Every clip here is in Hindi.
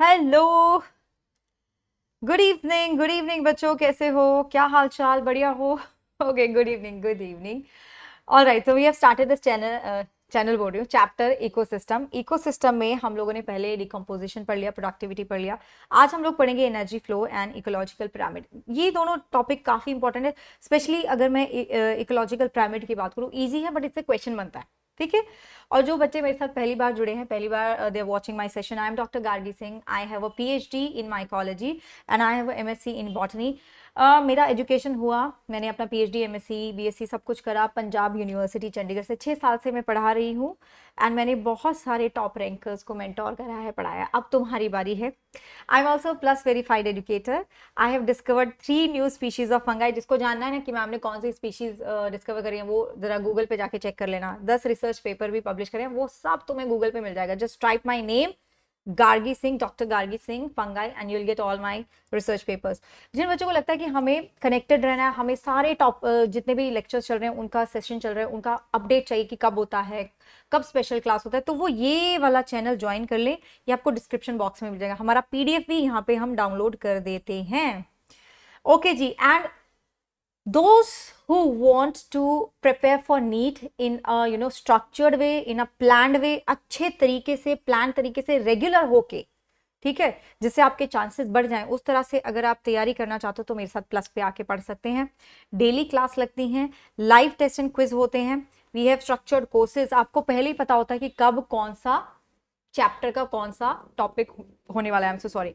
हेलो, गुड इवनिंग बच्चों, कैसे हो? क्या हाल चाल? बढ़िया हो? Okay, good evening, good evening. All right, तो we have started this channel बोल रही हूँ, चैप्टर इकोसिस्टम। इकोसिस्टम में हम लोगों ने पहले डिकम्पोजिशन पढ़ लिया, प्रोडक्टिविटी पढ़ लिया। आज हम लोग पढ़ेंगे energy flow and ecological pyramid. ये दोनों टॉपिक काफी इंपॉर्टेंट है, स्पेशली अगर मैं इकोलॉजिकल पिरामिड की बात करूँ। ईजी है बट इससे क्वेश्चन बनता है, ठीक है। और जो बच्चे मेरे साथ पहली बार जुड़े हैं, पहली बार they are watching my session, I am doctor Gargi Singh. I have a PhD in mycology and I have a MSc in botany. मेरा एजुकेशन हुआ, मैंने अपना पीएचडी, एमएससी, बीएससी सब कुछ करा पंजाब यूनिवर्सिटी चंडीगढ़ से। 6 साल से मैं पढ़ा रही हूँ एंड मैंने बहुत सारे टॉप रैंकर्स को मेंटोर करा है, पढ़ाया। अब तुम्हारी बारी है। I am also plus verified educator. I have discovered 3 new species of fungi. जिसको जानना है ना कि मैम ने कौन सी स्पीशीज डिस्कवर करी है, वो जरा गूगल पे जाके चेक कर लेना। 10 रिसर्च पेपर भी पब्लिश करे हैं, वो सब तुम्हें गूगल पे मिल जाएगा। Just type my name, Gargi Singh, doctor Gargi Singh fungi, and you will get all my research papers. जिन बच्चों को लगता है कि हमें कनेक्टेड रहना है, हमें सारे टॉप जितने भी लेक्चर्स चल रहे हैं, उनका सेशन चल रहा है, उनका अपडेट चाहिए कि कब होता है, कब स्पेशल क्लास होता है, तो वो ये वाला चैनल ज्वाइन कर लें। ये आपको डिस्क्रिप्शन बॉक्स में मिल जाएगा। हमारा पीडीएफ भी यहाँ पे हम डाउनलोड कर देते हैं। Okay ji, and those who want to prepare for NEET in a structured way, in a planned way, अच्छे तरीके से, प्लान तरीके से, रेगुलर होके, ठीक है, जिससे आपके चांसेस बढ़ जाएं, उस तरह से अगर आप तैयारी करना चाहते हो तो मेरे साथ प्लस पे आके पढ़ सकते हैं। डेली क्लास लगती हैं, लाइव टेस्ट एंड क्विज होते हैं। We have structured courses. आपको पहले ही पता होता है कि कब कौन सा चैप्टर का कौन सा टॉपिक होने वाला है। I am so sorry.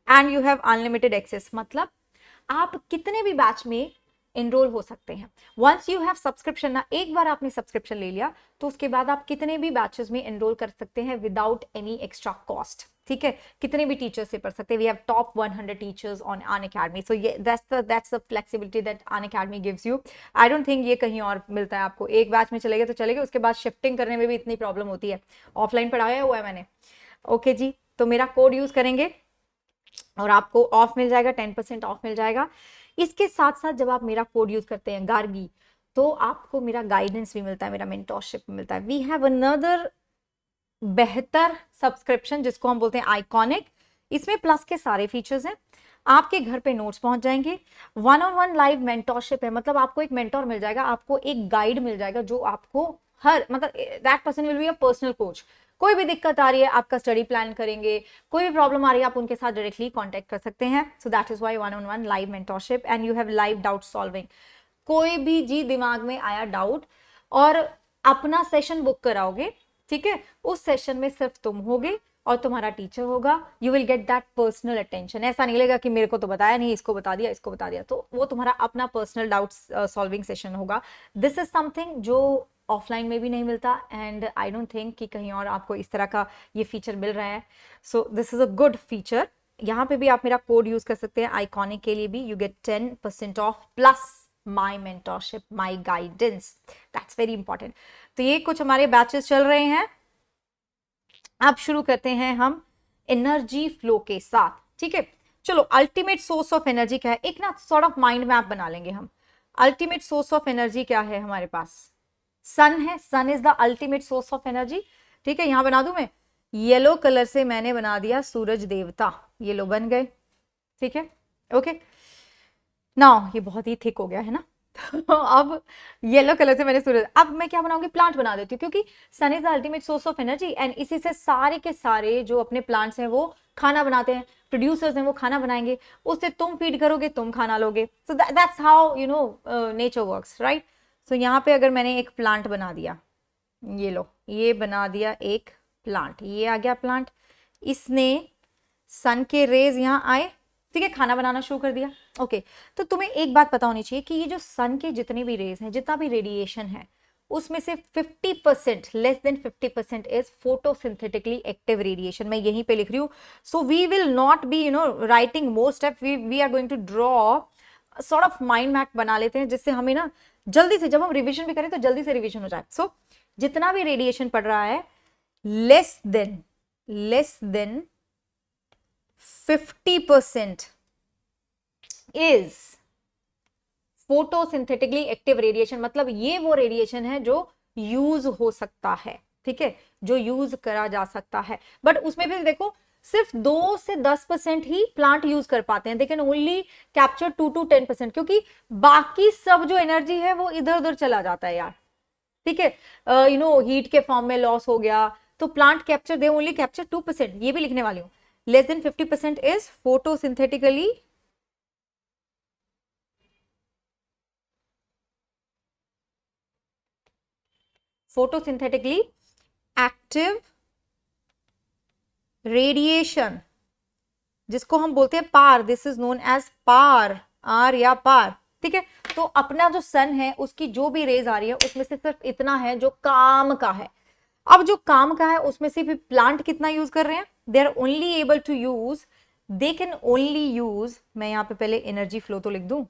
And you have unlimited access, मतलब आप कितने भी बैच में एनरोल हो सकते हैं। वंस यू हैव सब्सक्रिप्शन ना, एक बार आपने सब्सक्रिप्शन ले लिया तो उसके बाद आप कितने भी बैचेस में एनरोल कर सकते हैं विदाउट एनी एक्स्ट्रा कॉस्ट, ठीक है। कितने भी टीचर से पढ़ सकते हैं। We have top 100 teachers on Unacademy, so ये that's the flexibility that Unacademy gives you. I don't think ये कहीं और मिलता है आपको। एक बैच में चलेगा तो चलेगा, उसके बाद शिफ्टिंग करने में भी इतनी प्रॉब्लम होती है। ऑफलाइन पढ़ाया हुआ है मैंने। ओके जी, तो मेरा कोड यूज करेंगे और आपको ऑफ मिल जाएगा, 10% ऑफ मिल जाएगा। इसके साथ साथ जब आप मेरा कोड यूज करते हैं गार्गी, तो आपको मेरा गाइडेंस भी मिलता है, मेरा मेंटोरशिप मिलता है। वी हैव अनदर बेहतर सब्सक्रिप्शन जिसको हम बोलते हैं आइकॉनिक। इसमें प्लस के सारे फीचर्स हैं। आपके घर पे नोट्स पहुंच जाएंगे, 1-on-1 लाइव मेंटोरशिप है, मतलब आपको एक मेंटोर मिल जाएगा, आपको एक गाइड मिल जाएगा जो आपको हर, मतलब that person will be a personal coach. कोई भी दिक्कत आ रही है, आपका स्टडी प्लान करेंगे, कोई भी प्रॉब्लम आ रही है, आप उनके साथ डायरेक्टली कांटेक्ट कर सकते हैं। So that is why 1-on-1 live mentorship and you have live doubt solving. कोई भी जी दिमाग में आया डाउट और अपना सेशन बुक कराओगे, ठीक है, उस सेशन में सिर्फ तुम होगे और तुम्हारा टीचर होगा। You will get that personal attention. ऐसा नहीं लगेगा कि मेरे को तो बताया नहीं, इसको बता दिया, इसको बता दिया, तो वो तुम्हारा अपना पर्सनल डाउट सॉल्विंग सेशन होगा। दिस इज समथिंग जो ऑफलाइन में भी नहीं मिलता एंड आई डोंट थिंक कि कहीं और आपको इस तरह का ये फीचर मिल रहा है। सो this is a good feature. यहाँ पे भी आप मेरा कोड यूज कर सकते हैं आइकॉनिक के लिए भी। You get 10% of plus my mentorship, my guidance, that's very important. तो ये कुछ हमारे बैचेस चल रहे हैं। अब शुरू करते हैं हम एनर्जी फ्लो के साथ, ठीक है। चलो, अल्टीमेट सोर्स ऑफ एनर्जी क्या है, एक ना सॉर्ट ऑफ माइंड मैप बना लेंगे हम। अल्टीमेट सोर्स ऑफ एनर्जी क्या है हमारे पास? सन है। Sun is the ultimate source of energy, ठीक है। यहां बना दूं मैं, येलो कलर से मैंने बना दिया सूरज देवता, ये लो बन गए, ठीक है। ओके, नाउ ये बहुत ही थिक हो गया है ना। अब येलो कलर से मैंने सूरज, अब मैं क्या बनाऊंगी, प्लांट बना देती हूँ, क्योंकि sun is the ultimate source of energy and इसी से सारे के सारे जो अपने प्लांट्स हैं वो खाना बनाते हैं, प्रोड्यूसर्स हैं, वो खाना बनाएंगे, उससे तुम फीड करोगे, तुम खाना लोगे। So that's how you know nature works, right. So यहाँ पे अगर मैंने एक प्लांट बना दिया, ये लो, ये बना दिया एक प्लांट, ये आ गया प्लांट, इसने सन के रेज यहाँ आए, ठीक है, खाना बनाना शुरू कर दिया। ओके, तो तुम्हें एक बात पता होनी चाहिए कि ये जो सन के जितने भी रेज हैं, जितना भी रेडिएशन है, उसमें से 50%, less than 50% is photosynthetically active radiation. मैं यहीं पे लिख रही हूँ। So we will not be writing more step, we are going to draw sort of mind map बना लेते हैं, जिससे हमें ना जल्दी से, जब हम रिविजन भी करें तो जल्दी से रिविजन हो जाए। सो जितना भी रेडिएशन पड़ रहा है, less than 50% is photosynthetically active radiation, मतलब ये वो रेडिएशन है जो यूज हो सकता है, ठीक है, जो यूज करा जा सकता है। बट उसमें भी देखो, सिर्फ 2 से 10% ही प्लांट यूज कर पाते हैं, they can only capture 2 to 10%, क्योंकि बाकी सब जो एनर्जी है वो इधर उधर चला जाता है यार, ठीक है, हीट के फॉर्म में लॉस हो गया, तो plant capture they only capture 2%, ये भी लिखने वाली हूँ। Less than 50% is photosynthetically active radiation, जिसको हम बोलते हैं PAR, this is known as PAR, or या पार, ठीक है। तो अपना जो सन है उसकी जो भी रेज आ रही है उसमें से सिर्फ इतना है जो काम का है। अब जो काम का है उसमें से भी प्लांट कितना यूज कर रहे हैं, they are only able to use, they can only use, मैं यहां पे पहले एनर्जी फ्लो तो लिख दूं,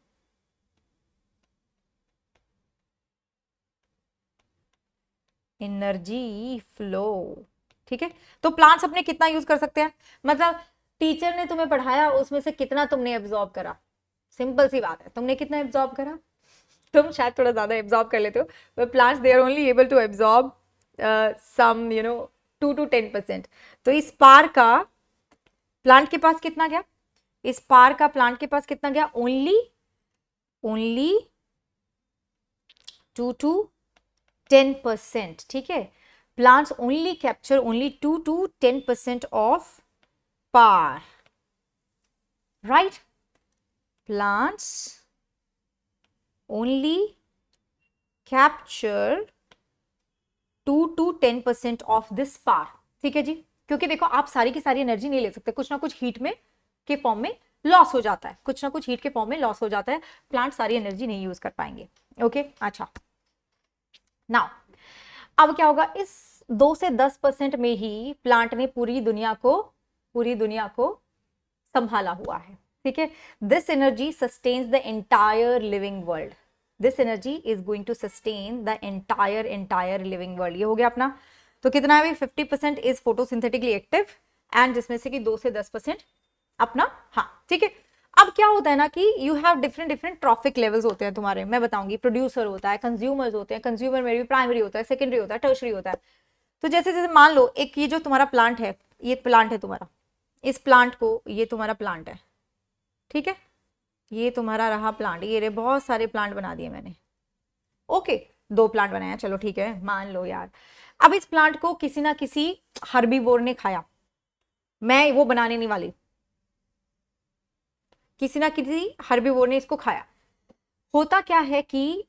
एनर्जी फ्लो, ठीक है। तो प्लांट्स अपने कितना यूज कर सकते हैं, मतलब टीचर ने तुम्हें पढ़ाया उसमें से कितना तुमने एब्जॉर्ब करा, सिंपल सी बात है, तुमने कितना एब्जॉर्ब करा, तुम शायद थोड़ा ज्यादा एब्जॉर्ब कर लेते हो, but plants they are only able to absorb some 2 to 10%। तो इस पार का प्लांट के पास कितना गया, इस पार का प्लांट के पास कितना गया, ओनली 2 to 10%, ठीक है। Plants only capture only 2 to 10% of PAR, right. Plants only capture 2 to 10% of this PAR, ठीक है जी। क्योंकि देखो आप सारी की सारी एनर्जी नहीं ले सकते, कुछ ना कुछ हीट में के फॉर्म में लॉस हो जाता है, कुछ ना कुछ हीट के फॉर्म में लॉस हो जाता है, प्लांट सारी एनर्जी नहीं यूज कर पाएंगे, ओके। अच्छा, नाउ अब क्या होगा, इस 2 से 10% में ही प्लांट ने पूरी दुनिया को संभाला हुआ है, ठीक है। This energy sustains the entire living world, this energy is going to sustain the entire living world, ये हो गया अपना। तो कितना है, 50% इज फोटोसिंथेटिकली एक्टिव, एंड जिसमें से कि 2 से 10% अपना, हाँ ठीक है। अब क्या होता है ना कि you have different trophic levels होते हैं तुम्हारे, मैं बताऊंगी, प्रोड्यूसर होता है, कंज्यूमर्स होते हैं, कंज्यूमर में भी प्राइमरी होता है, सेकेंडरी होता है, टर्शरी होता है। तो जैसे जैसे मान लो एक ये जो तुम्हारा प्लांट है, ये प्लांट है तुम्हारा, इस प्लांट को, ये तुम्हारा प्लांट है, ठीक है, ये तुम्हारा रहा प्लांट, ये रे बहुत सारे प्लांट बना दिए मैंने, ओके, 2 प्लांट बनाया, चलो ठीक है मान लो यार। अब इस प्लांट को किसी ना किसी हर्बीवोर ने खाया, मैं वो बनाने नहीं वाली, किसी ना किसी हर्बीवोर ने इसको खाया। होता क्या है कि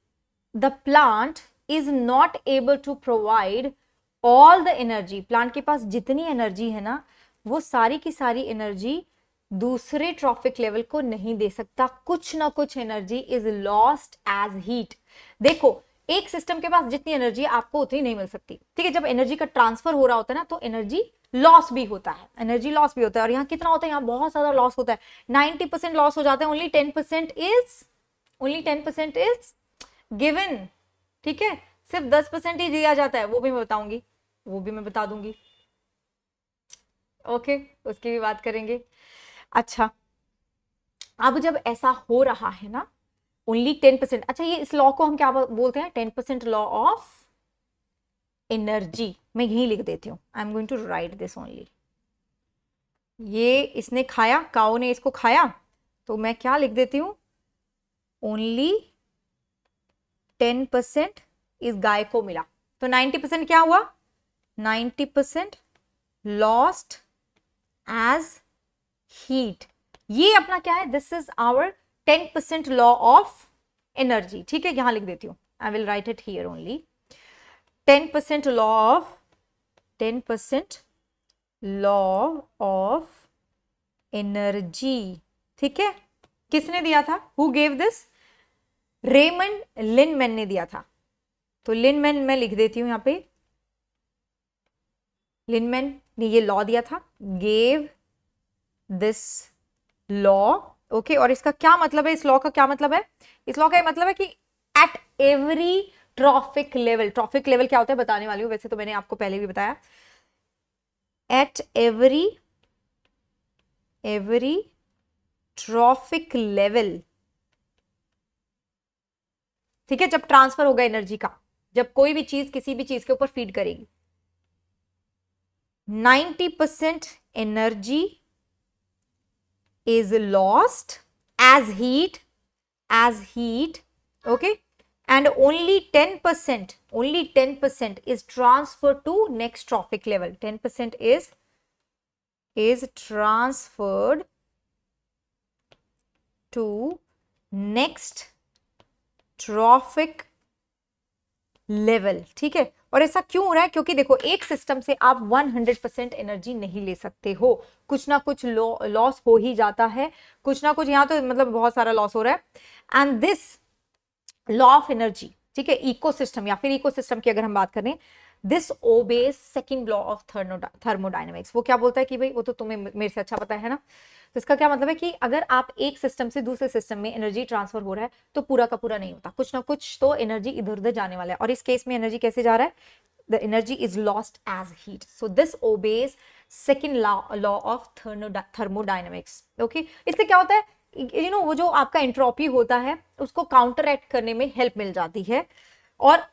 the plant is not able to provide all the energy, plant के पास जितनी एनर्जी है ना वो सारी की सारी एनर्जी दूसरे ट्रॉफिक लेवल को नहीं दे सकता, कुछ ना कुछ energy is lost as heat. देखो एक सिस्टम के पास जितनी एनर्जी आपको उतनी नहीं मिल सकती, ठीक है। जब एनर्जी का ट्रांसफर हो रहा होता है ना तो एनर्जी लॉस भी होता है, एनर्जी लॉस भी होता है, और यहाँ कितना होता है, यहाँ बहुत ज्यादा लॉस होता है, 90% लॉस हो जाता है, ओनली 10% इज गिवन, ठीक है। सिर्फ 10% ही दिया जाता है, वो भी मैं बताऊंगी, वो भी मैं बता दूंगी, ओके, उसकी भी बात करेंगे। अच्छा, अब जब ऐसा हो रहा है ना, ओनली 10%, अच्छा ये इस लॉ को हम क्या बोलते हैं, 10% लॉ ऑफ एनर्जी, मैं यही लिख देती हूँ, I am going to write this only. ये इसने खाया, काऊ ने इसको खाया, तो मैं क्या लिख देती हूँ, ओनली 10% इस गाय को मिला, तो 90% क्या हुआ, 90% लॉस्ट एज हीट। ये अपना क्या है, this is our 10% law of energy, ठीक है, यहां लिख देती हूं, I will write it here only, 10% law of energy, ठीक है। किसने दिया था, who gave this, Raymond Lindeman ने दिया था। तो लिनमैन मैं लिख देती हूं यहां पे, लिनमैन ने ये लॉ दिया था, गेव दिस लॉ, ओके। और इसका क्या मतलब है, इस लॉ का क्या मतलब है, इस लॉ का मतलब है कि at every trophic level, trophic level क्या होता है बताने वाली हूं, वैसे तो मैंने आपको पहले भी बताया, एट एवरी ट्रॉफिक लेवल, ठीक है। जब ट्रांसफर होगा एनर्जी का, जब कोई भी चीज किसी भी चीज के ऊपर फीड करेगी, 90% energy is lost as heat, okay, and only 10% is transferred to next trophic level. 10% is transferred to next trophic level, ठीक है। और ऐसा क्यों हो रहा है? क्योंकि देखो, एक सिस्टम से आप 100% एनर्जी नहीं ले सकते हो, कुछ ना कुछ लॉस हो ही जाता है, कुछ ना कुछ, यहाँ तो मतलब बहुत सारा लॉस हो रहा है। And this law of energy, ठीक है, इकोसिस्टम या फिर इकोसिस्टम की अगर हम बात करें, this obeys second law of thermodynamics. वो क्या बोलता है कि भाई, वो तो तुम्हें मेरे से अच्छा पता है ना। तो इसका क्या मतलब है कि अगर आप एक सिस्टम से दूसरे सिस्टम में एनर्जी ट्रांसफर हो रहा है तो पूरा का पूरा नहीं होता, कुछ ना कुछ तो एनर्जी इधर उधर जाने वाला है। और इस केस में एनर्जी कैसे जा रहा है? The energy is lost as heat. So this obeys second law of thermodynamics. Okay, इससे क्या होता है, यू नो, वो जो आपका एंट्रोपी होता है उसको काउंटर एक्ट करने में हेल्प मिल जाती है, और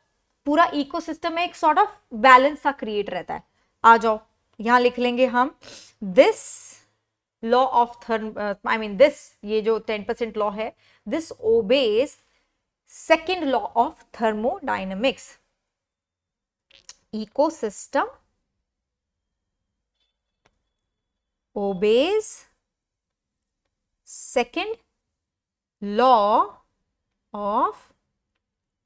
पूरा इकोसिस्टम में एक सॉर्ट ऑफ बैलेंस सा क्रिएट रहता है। आ जाओ, यहां लिख लेंगे हम दिस लॉ ऑफ दिस, ये जो 10% लॉ है, this obeys second law of thermodynamics. ecosystem obeys second law of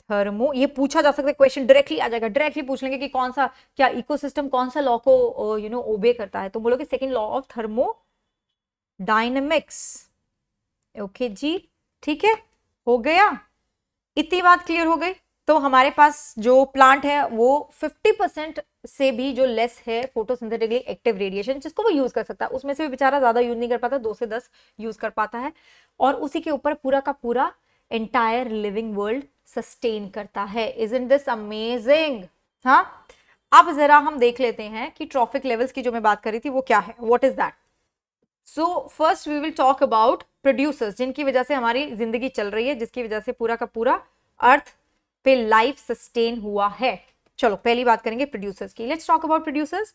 thermo. ये पूछा जा सकता है, क्वेश्चन डायरेक्टली आ जाएगा, डायरेक्टली पूछ लेंगे कि कौन सा, क्या इकोसिस्टम कौन सा लॉ को यू नो ओबे करता है, तो बोलोगे second law of thermodynamics. Okay जी, ठीक है, हो गया, इतनी बात क्लियर हो गई। तो हमारे पास जो प्लांट है वो 50% से भी जो लेस है फोटोसिंथेटिकली एक्टिव रेडिएशन जिसको वो यूज कर सकता है, उसमें से भी बेचारा ज्यादा यूज नहीं कर पाता, 2 से 10 यूज कर पाता है, और उसी के ऊपर पूरा का पूरा एंटायर लिविंग वर्ल्ड सस्टेन करता है। Isn't this amazing? हाँ, अब जरा हम देख लेते हैं कि ट्रॉफिक लेवल्स की जो मैं बात कर रही थी वो क्या है, what is that. So first we will talk about producers, जिनकी वजह से हमारी जिंदगी चल रही है, जिसकी वजह से पूरा का पूरा अर्थ पे लाइफ सस्टेन हुआ है। चलो पहली बात करेंगे प्रोड्यूसर्स की। Let's talk about producers.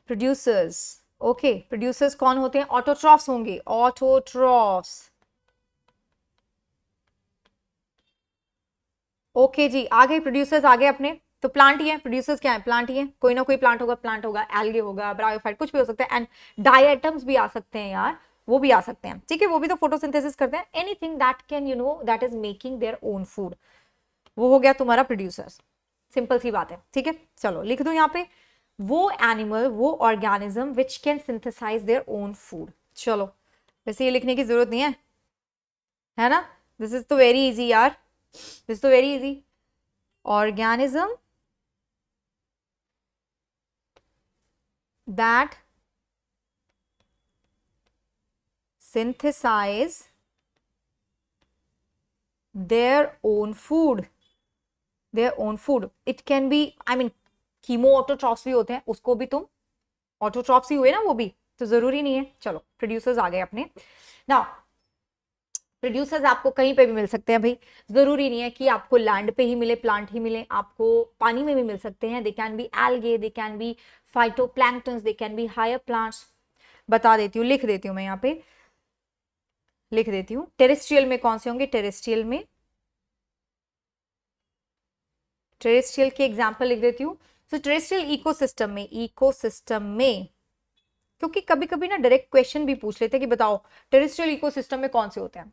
Producers, okay, producers कौन होते हैं? ऑटोट्रॉफ्स होंगे, ऑटोट्रॉफ्स। ओके जी, आ गए प्रोड्यूसर्स, आ गए अपने। तो प्लांट ही है, प्रोड्यूसर्स क्या है? प्लांट ही है, कोई ना कोई प्लांट होगा, प्लांट होगा, एल्गे होगा, ब्रायोफाइट, कुछ भी हो सकता है, एंड डायटम्स भी आ सकते हैं यार, वो भी आ सकते हैं, ठीक है, वो भी तो फोटोसिंथेसिस करते हैं। Anything that can you know that is making their own food, वो हो गया तुम्हारा प्रोड्यूसर्स। सिंपल सी बात है, ठीक है। चलो लिख दो यहाँ पे, वो एनिमल, वो organism which can synthesize their own food. चलो, वैसे ये लिखने की जरूरत नहीं है ना, दिस इज तो वेरी इजी यार, दिस तो very easy. Organism that synthesize their own food, it can be, I mean, chemo autotrophs भी होते हैं, उसको भी तुम ऑटोट्रॉफ्स ही हुए ना, वो भी तो जरूरी नहीं है। चलो प्रोड्यूसर्स आ गए अपने। नाउ प्रोड्यूसर्स आपको कहीं पे भी मिल सकते हैं भाई, जरूरी नहीं है कि आपको लैंड पे ही मिले, प्लांट ही मिले, आपको पानी में भी मिल सकते हैं। They can be algae, they can be phytoplanktons, they can be higher plants. बता देती हूँ, लिख देती हूँ मैं यहाँ पे, लिख देती हूँ। टेरेस्ट्रियल में कौन से होंगे? टेरेस्ट्रियल के एग्जाम्पल लिख देती हूँ। तो टेरेस्ट्रियल इकोसिस्टम में क्योंकि कभी कभी ना डायरेक्ट क्वेश्चन भी पूछ लेते हैं कि बताओ टेरेस्ट्रियल इकोसिस्टम में कौन से होते हैं,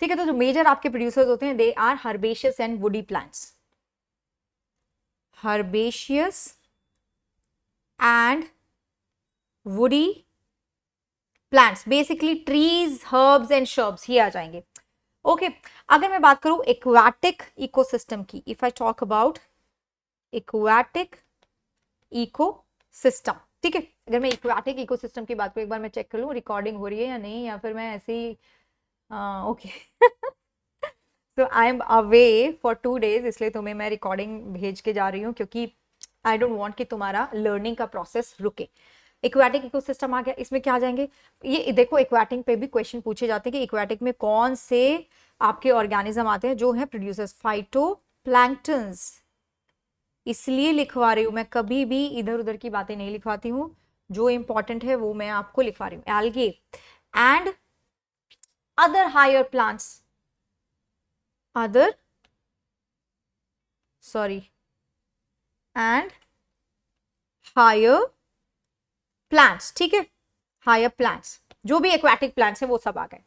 ठीक है। तो जो मेजर आपके प्रोड्यूसर्स होते हैं, they are herbaceous and woody plants, herbaceous and woody plants, basically trees, herbs and shrubs, ये आ जाएंगे। ओके, अगर मैं बात करूं एक्वाटिक इकोसिस्टम की, if I talk about aquatic ecosystem, ठीक है, अगर मैं एक्वाटिक इकोसिस्टम की बात करूं, एक बार मैं चेक कर लूं रिकॉर्डिंग हो रही है या नहीं, या फिर मैं ऐसे ही okay so I am away for 2 days, इसलिए तुम्हें मैं रिकॉर्डिंग भेज के जा रही हूँ, क्योंकि आई डोंट वांट कि तुम्हारा लर्निंग का प्रोसेस रुके। एक्वाटिक इकोसिस्टम आ गया, इसमें क्या आ जाएंगे? ये देखो, एक्वाटिक पे भी क्वेश्चन पूछे जाते हैं कि एक्वाटिक में कौन से आपके ऑर्गेनिज्म आते हैं जो है प्रोड्यूसर्स। फाइटोप्लैंक्टन्स, इसलिए लिखवा रही हूं मैं, कभी भी इधर उधर की बातें नहीं लिखवाती हूं, जो इंपॉर्टेंट है वो मैं आपको लिखवा रही हूं। Algae and other higher plants, other sorry and higher plants, ठीक है, हायर प्लांट्स, जो भी एक्वाटिक प्लांट्स है वो सब आ गए।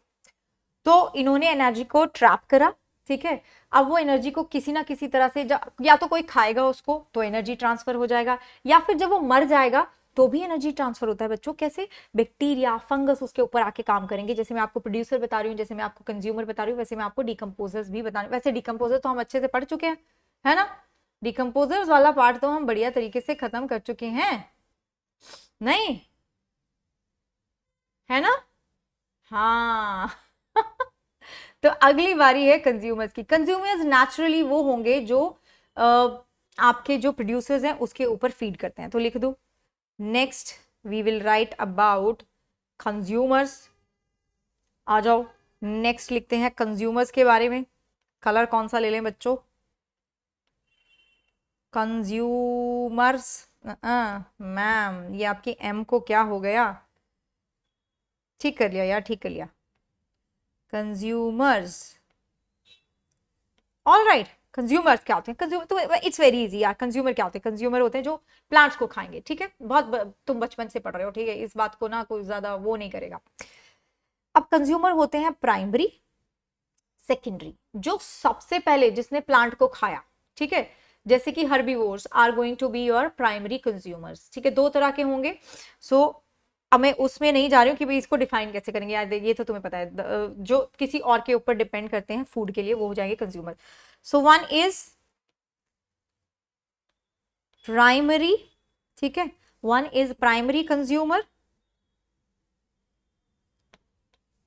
तो इन्होंने एनर्जी को ट्रैप करा, ठीक है। अब वो एनर्जी को किसी ना किसी तरह से या तो कोई खाएगा उसको तो एनर्जी ट्रांसफर हो जाएगा, या फिर जब वो मर जाएगा तो भी एनर्जी ट्रांसफर होता है बच्चों। कैसे? बैक्टीरिया, फंगस उसके ऊपर आके काम करेंगे। जैसे मैं आपको प्रोड्यूसर बता रही हूँ, जैसे मैं आपको कंज्यूमर बता रही हूँ, वैसे मैं आपको डिकम्पोजर्स भी बता रही हूँ। वैसे डिकम्पोजर तो हम अच्छे से पढ़ चुके हैं, है ना। डिकम्पोजर्स वाला पार्ट तो हम बढ़िया तरीके से खत्म कर चुके हैं, नहीं है ना? हाँ। तो अगली बारी है कंज्यूमर्स की। कंज्यूमर्स नेचुरली वो होंगे जो आपके जो प्रोड्यूसर्स हैं उसके ऊपर फीड करते हैं। तो लिख दो, next we will write about consumers. आ जाओ, नेक्स्ट लिखते हैं कंज्यूमर्स के बारे में। कलर कौन सा ले लें बच्चों? कंज्यूमर्स। मैम ये आपकी एम को क्या हो गया? ठीक कर लिया यार, ठीक कर लिया। Consumers, all right. कंज्यूमर्स क्या होते हैं? कंज्यूमर तो इट्स वेरी इजी यार। कंज्यूमर क्या होते हैं? कंज्यूमर होते हैं जो प्लांट्स को खाएंगे, ठीक है। तुम बचपन से पढ़ रहे हो, ठीक है, इस बात को ना कोई ज्यादा वो नहीं करेगा। अब कंज्यूमर होते हैं प्राइमरी, सेकेंडरी। जो सबसे पहले जिसने प्लांट को खाया, ठीक है, जैसे कि herbivores are going to be your primary consumers, ठीक है। दो तरह के होंगे। सो अब मैं उसमें नहीं जा रही हूँ कि भाई इसको डिफाइन कैसे करेंगे यार, ये तो तुम्हें पता है। जो किसी और के ऊपर डिपेंड करते हैं फूड के लिए, वो हो जाएंगे consumer. So one is primary, ठीक है, one is primary consumer.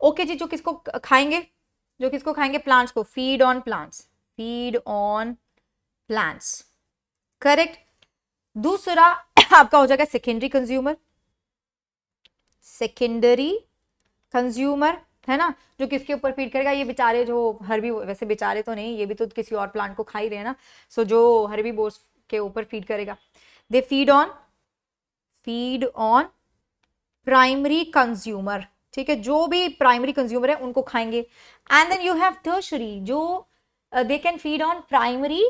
Okay जी, जो किसको खाएंगे? जो किसको खाएंगे? प्लांट्स को। Feed on plants, feed on plants, correct. दूसरा आपका हो जाएगा सेकेंडरी कंज्यूमर, सेकेंडरी कंज्यूमर, है ना, जो किसके ऊपर फीड करेगा? ये बेचारे जो हर्बी, वैसे बेचारे तो नहीं, ये भी तो किसी और प्लांट को खा ही रहे हैं ना। सो जो हर्बी बोर्स के ऊपर फीड करेगा, they feed on primary consumer, ठीक है। जो भी प्राइमरी कंज्यूमर है उनको खाएंगे। And then you have tertiary, जो they can feed on primary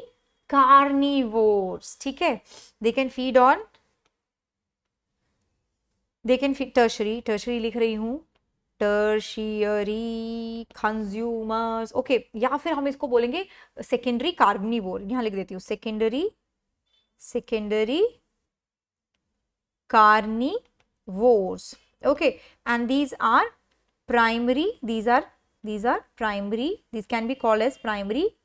carnivores, ठीक है। They can feed on, they can feed tertiary, tertiary लिख रही हूं, टर्शियरी कंज्यूमर्स, ओके। या फिर हम इसको बोलेंगे सेकेंडरी कार्निवोर, यहां लिख देती हूं, secondary carnivores, okay, and these are primary, these are primary, these can be called as primary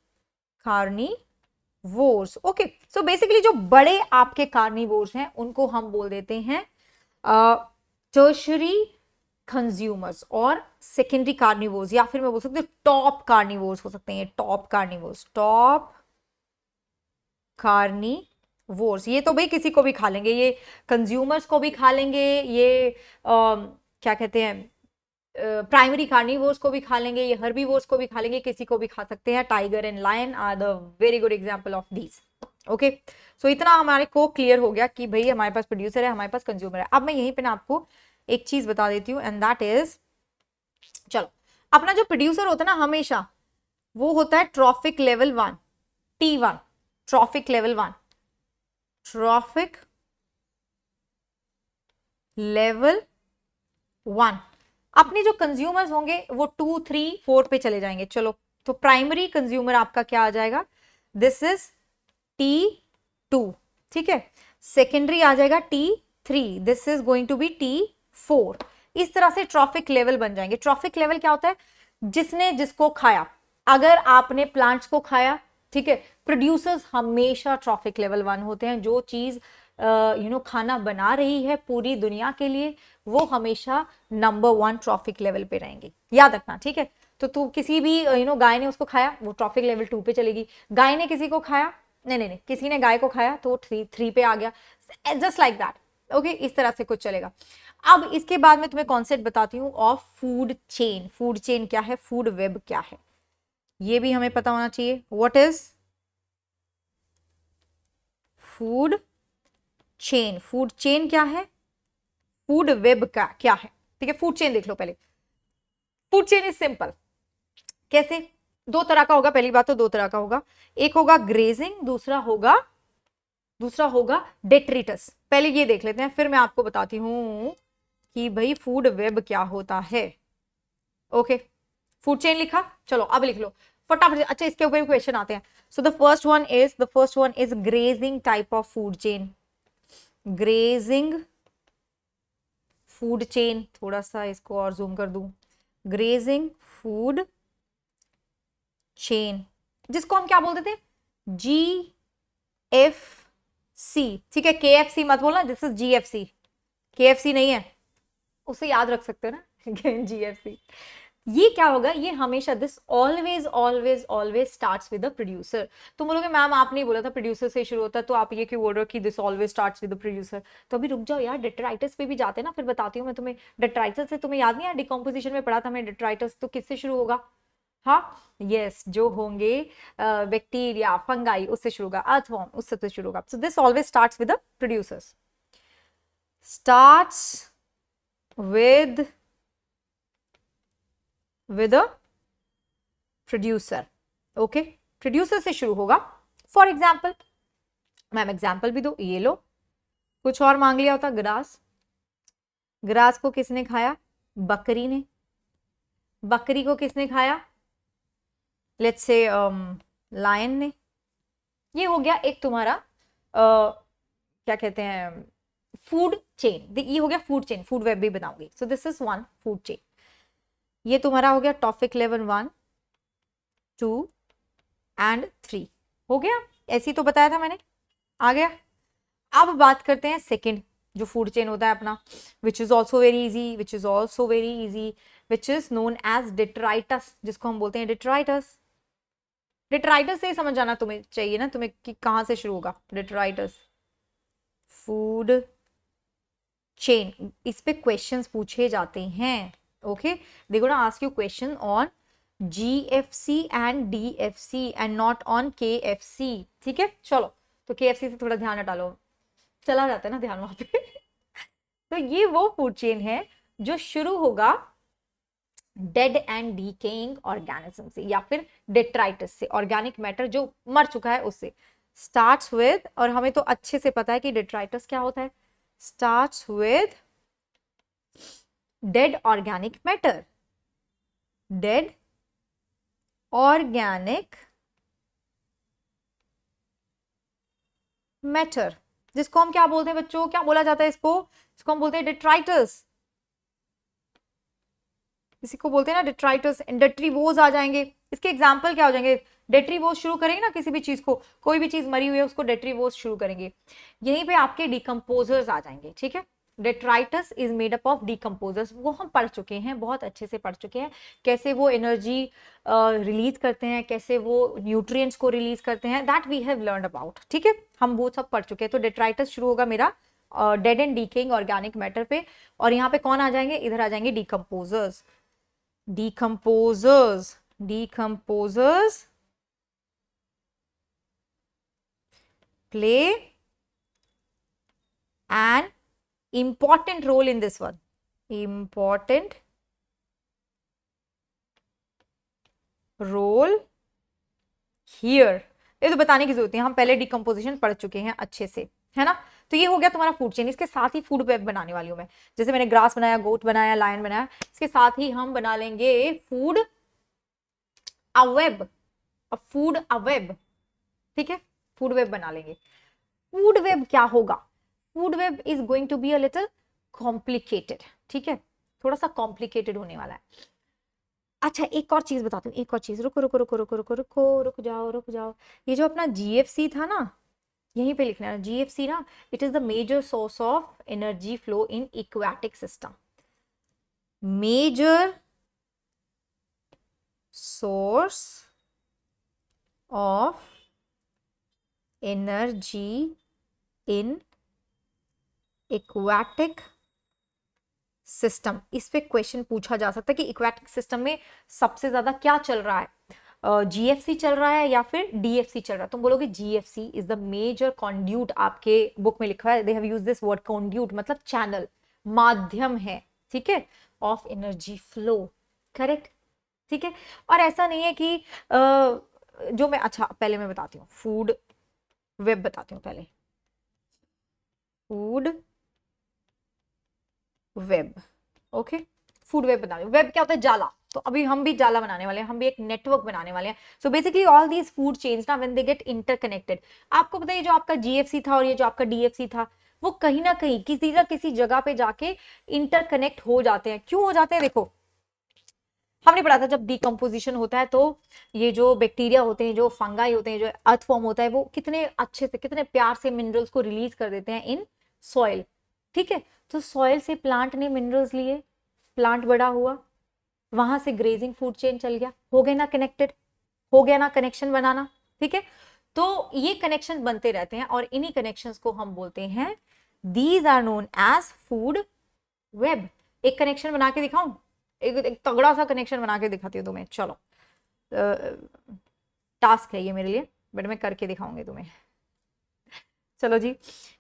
carnivores, okay। so basically जो बड़े आपके carnivores हैं उनको हम बोल देते हैं tertiary consumers और secondary carnivores, या फिर मैं बोल सकती हूँ टॉप carnivores हो सकते हैं, टॉप carnivores, टॉप कार्निवोर्स। ये तो भाई किसी को भी खा लेंगे, ये कंज्यूमर्स को भी खा लेंगे, ये क्या कहते हैं, प्राइमरी कार्निवोर्स को भी खा लेंगे, ये हर्बीवोर्स को भी खा लेंगे, किसी को भी खा सकते हैं। Tiger and lion are the very good example of these, okay. So इतना हमारे को क्लियर हो गया कि भाई हमारे पास प्रोड्यूसर है, हमारे पास कंज्यूमर है। अब मैं यहीं पे ना आपको एक चीज बता देती हूँ, एंड दैट इज, चलो, अपना जो प्रोड्यूसर होता है ना हमेशा, वो होता है trophic level 1, T1, trophic level 1, trophic level 1। अपने जो कंज्यूमर्स होंगे वो 2, 3, 4 पे चले जाएंगे। चलो, तो प्राइमरी कंज्यूमर आपका क्या आ जाएगा? दिस इज T2, ठीक है। सेकेंडरी आ जाएगा T3, this is going to be T4। इस तरह से ट्रॉफिक लेवल बन जाएंगे। ट्रॉफिक लेवल क्या होता है? जिसने जिसको खाया। अगर आपने प्लांट्स को खाया, ठीक है, प्रोड्यूसर्स हमेशा ट्रॉफिक लेवल 1 होते हैं। जो चीज खाना बना रही है पूरी दुनिया के लिए, वो हमेशा नंबर 1 ट्रॉफिक लेवल पे रहेंगे, याद रखना, ठीक है। तो तू किसी भी गाय ने उसको खाया, वो ट्रॉफिक लेवल 2 पे चलेगी। गाय ने किसी को खाया, नहीं, किसी ने गाय को खाया तो 3 पे आ गया, जस्ट लाइक दैट, ओके। इस तरह से कुछ चलेगा। अब इसके बाद में तुम्हें कॉन्सेप्ट बताती हूँ of food chain. Food chain क्या है, फूड वेब क्या है, ये भी हमें पता होना चाहिए। What is food chain, food chain क्या है, फूड वेब का क्या है, ठीक है। फूड चेन देख लो पहले। फूड चेन इज सिंपल, कैसे, दो तरह का होगा, पहली बात तो दो तरह का होगा, एक होगा ग्रेजिंग, दूसरा होगा डेट्रिटस। पहले ये देख लेते हैं, फिर मैं आपको बताती हूं कि भाई फूड वेब क्या होता है। ओके, फूड चेन लिखा, चलो अब लिख लो फटाफट। अच्छा, इसके ऊपर क्वेश्चन आते हैं। So the first one is grazing type of food chain. Grazing food chain, थोड़ा सा इसको और जूम कर दूं, ग्रेजिंग फूड चेन, जिसको हम क्या बोलते थे, GFC, ठीक है। KFC मत बोलना, दिस इज GFC, KFC नहीं है, उसे याद रख सकते हो ना GFC। ये क्या होगा, ये हमेशा this always always always starts with the producer. तुम बोलोगे मैम आपने बोला था प्रोड्यूसर से शुरू होता है, तो आप ये क्यों बोल रहे हो कि this always starts with the producer. तो अभी रुक जाओ यार, डेट्राइटस पे भी जाते हैं ना, फिर बताती हूँ मैं तुम्हें। डेट्राइटस से तुम्हें याद नहीं है, डिकम्पोजिशन में पढ़ा था मैं डेट्राइटस, तो किससे शुरू होगा, हाँ यस, जो होंगे बैक्टीरिया फंगाई उससे शुरू होगा, अर्थवॉर्म उससे तो शुरू होगा। So this always starts with the producers, starts with a producer. Okay, producer से शुरू होगा। फॉर एग्जाम्पल, मैम एग्जाम्पल भी दो, ये लो, कुछ और मांग लिया होता, ग्रास, ग्रास को किसने खाया, बकरी ने, बकरी को किसने खाया, लेट्स से लायन ने। ये हो गया एक तुम्हारा क्या कहते हैं, फूड चेन, ये हो गया फूड चेन, फूड वेब भी बनाओगे। सो this is one food chain. ये तुम्हारा हो गया टॉपिक लेवल 1, 2 एंड 3, हो गया, ऐसी तो बताया था मैंने, आ गया। अब बात करते हैं सेकंड जो फूड चेन होता है अपना, which is also very easy, which is known as detritus, जिसको हम बोलते हैं डेट्राइटस। डेट्राइटस से ही समझ जाना तुम्हें चाहिए ना, तुम्हें कि कहां से शुरू होगा डेट्राइटस, फूड चेन, इस पे क्वेश्चंस पूछे जाते हैं। Okay, they gonna ask you question on GFC and DFC and not on KFC, ठीक है। चलो, तो KFC से थोड़ा ध्यान हटा लो, चला जाता है ना ध्यान वहां पे तो ये वो फूड चेन है जो शुरू होगा डेड एंड डीकेइंग ऑर्गेनिज्म से, या फिर डेट्राइटस से, ऑर्गेनिक मैटर जो मर चुका है उससे। स्टार्ट्स विद, और हमें तो अच्छे से पता है कि डेट्राइटस क्या होता है, starts with dead organic matter, dead organic matter, जिसको हम क्या बोलते हैं बच्चों, क्या बोला जाता है इसको, इसको हम बोलते हैं डेट्राइटस, इसी को बोलते हैं ना डेट्राइटस। डेट्रीवोज आ जाएंगे, इसके एग्जाम्पल क्या हो जाएंगे, डेट्रीवोज शुरू करेंगे ना किसी भी चीज को, कोई भी चीज मरी हुई है उसको डेट्रीवोज शुरू करेंगे। यहीं पे आपके डिकम्पोजर्स आ जाएंगे, ठीक है। Detritus is made up of decomposers, वो हम पढ़ चुके हैं, बहुत अच्छे से पढ़ चुके हैं, कैसे वो एनर्जी रिलीज करते हैं, कैसे वो न्यूट्रिएंट्स को रिलीज करते हैं, that we have learned about, ठीक है, हम वो सब पढ़ चुके हैं। तो डेट्राइटस शुरू होगा मेरा dead and decaying organic matter पे, और यहाँ पे कौन आ जाएंगे, इधर आ जाएंगे decomposers, decomposers play an important role in this one, important role here। ये तो बताने की जरूरत है, हम पहले डिकम्पोजिशन पढ़ चुके हैं अच्छे से, है ना। तो ये हो गया तुम्हारा फूड चेन। इसके साथ ही फूड वेब बनाने वाली हूं मैं, जैसे मैंने ग्रास बनाया, गोट बनाया, लायन बनाया, इसके साथ ही हम बना लेंगे फूड अवेब, फूड अवेब, ठीक है, फूड वेब बना लेंगे। फूड वेब क्या होगा, food web is going to be a little complicated, ठीक है, थोड़ा सा कॉम्प्लिकेटेड होने वाला है। अच्छा, एक और चीज बताती हूँ, एक और चीज, रुको रुको रुको रुको रुको रुको, रुक जाओ। ये जो अपना GFC था ना, यहीं पे लिखना है GFC ना, it is the major source of energy flow in aquatic system, major source of energy in aquatic system. इस पे क्वेश्चन पूछा जा सकता है कि एक्वाटिक सिस्टम में सबसे ज्यादा क्या चल रहा है, जीएफसी चल रहा है या फिर डीएफसी चल रहा है। तुम बोलोगे GFC is the major conduit, आपके बुक में लिखा है, they have used this word conduit, मतलब चैनल, माध्यम है, ठीक है, ऑफ एनर्जी फ्लो, करेक्ट, ठीक है। और ऐसा नहीं है कि जो मैं, अच्छा पहले मैं बताती हूँ फूड वेब, बताती हूँ पहले food web, okay, food web बना रही हूँ। वेब क्या होता है? जाला। तो अभी हम भी जाला बनाने वाले हैं, हम भी एक नेटवर्क बनाने वाले हैं। So basically all these food chains ना व्हेन दे गेट इंटरकनेक्टेड, आपको पता है जो आपका जीएफसी था और ये जो आपका डीएफसी था, वो कहीं ना कहीं किसी ना किसी जगह पे जाके इंटरकनेक्ट हो जाते हैं। क्यों हो जाते हैं? देखो, हमने पढ़ा था जब डिकम्पोजिशन होता है तो ये जो बैक्टीरिया होते हैं, जो फंगाई होते हैं, जो अर्थ फॉर्म होता है, वो कितने अच्छे से, कितने प्यार से मिनरल्स को रिलीज कर देते हैं इन सॉइल, ठीक है। तो सॉइल से प्लांट ने मिनरल्स लिए, प्लांट बड़ा हुआ, वहां से ग्रेजिंग फूड चेन चल गया, हो गए ना कनेक्टेड, हो गया ना कनेक्शन बनाना, ठीक है। तो ये कनेक्शन बनते रहते हैं और इन्हीं कनेक्शंस को हम बोलते हैं, these are known as food web. एक कनेक्शन बना के दिखाऊं, एक तगड़ा सा कनेक्शन बना के दिखाती हूँ तुम्हें, चलो। टास्क है ये मेरे लिए, बट मैं करके दिखाऊंगी तुम्हें। चलो जी,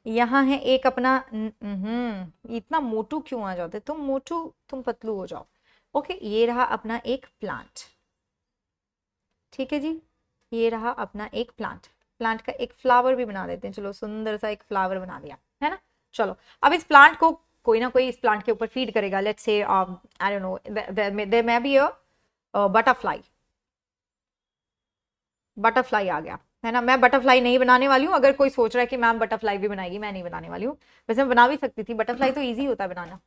यहाँ है एक अपना, इतना मोटू क्यों आ जाते तुम? मोटू, तुम पतलू हो जाओ। ओके, ये रहा अपना एक प्लांट, ठीक है जी, ये रहा अपना एक प्लांट। प्लांट का एक फ्लावर भी बना देते हैं, चलो सुंदर सा एक फ्लावर बना दिया है ना। चलो, अब इस प्लांट को कोई ना कोई इस प्लांट के ऊपर फीड करेगा। Let's say I don't know, there may be a butterfly, butterfly आ गया है ना। मैं बटरफ्लाई नहीं बनाने वाली हूँ, अगर कोई सोच रहा है कि मैम बटरफ्लाई भी बनाएगी, मैं नहीं बनाने वाली हूँ। वैसे मैं बना भी सकती थी, बटरफ्लाई तो ईजी होता है बनाना,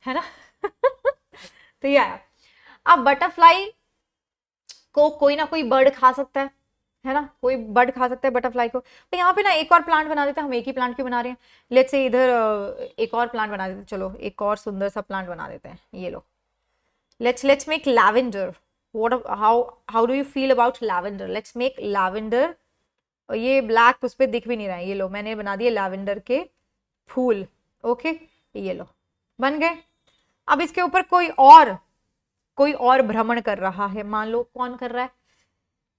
है ना। तो ये आया। अब बटरफ्लाई को कोई ना कोई बर्ड खा सकता है ना, कोई बर्ड खा सकता है बटरफ्लाई को। तो यहाँ पे ना एक और प्लांट बना देते हैं, हम एक ही प्लांट क्यों बना रहे हैं। लेट्स से इधर एक और प्लांट बना देते हैं, चलो एक और सुंदर सा प्लांट बना देते हैं, ये लो। Let's make lavender. What, how do you feel about lavender? Let's make lavender. ये ब्लैक उस पर दिख भी नहीं रहा है, ये लो मैंने बना दिए लैवेंडर के फूल, ओके, ये लो बन गए। अब इसके ऊपर कोई और भ्रमण कर रहा है, मान लो कौन कर रहा है?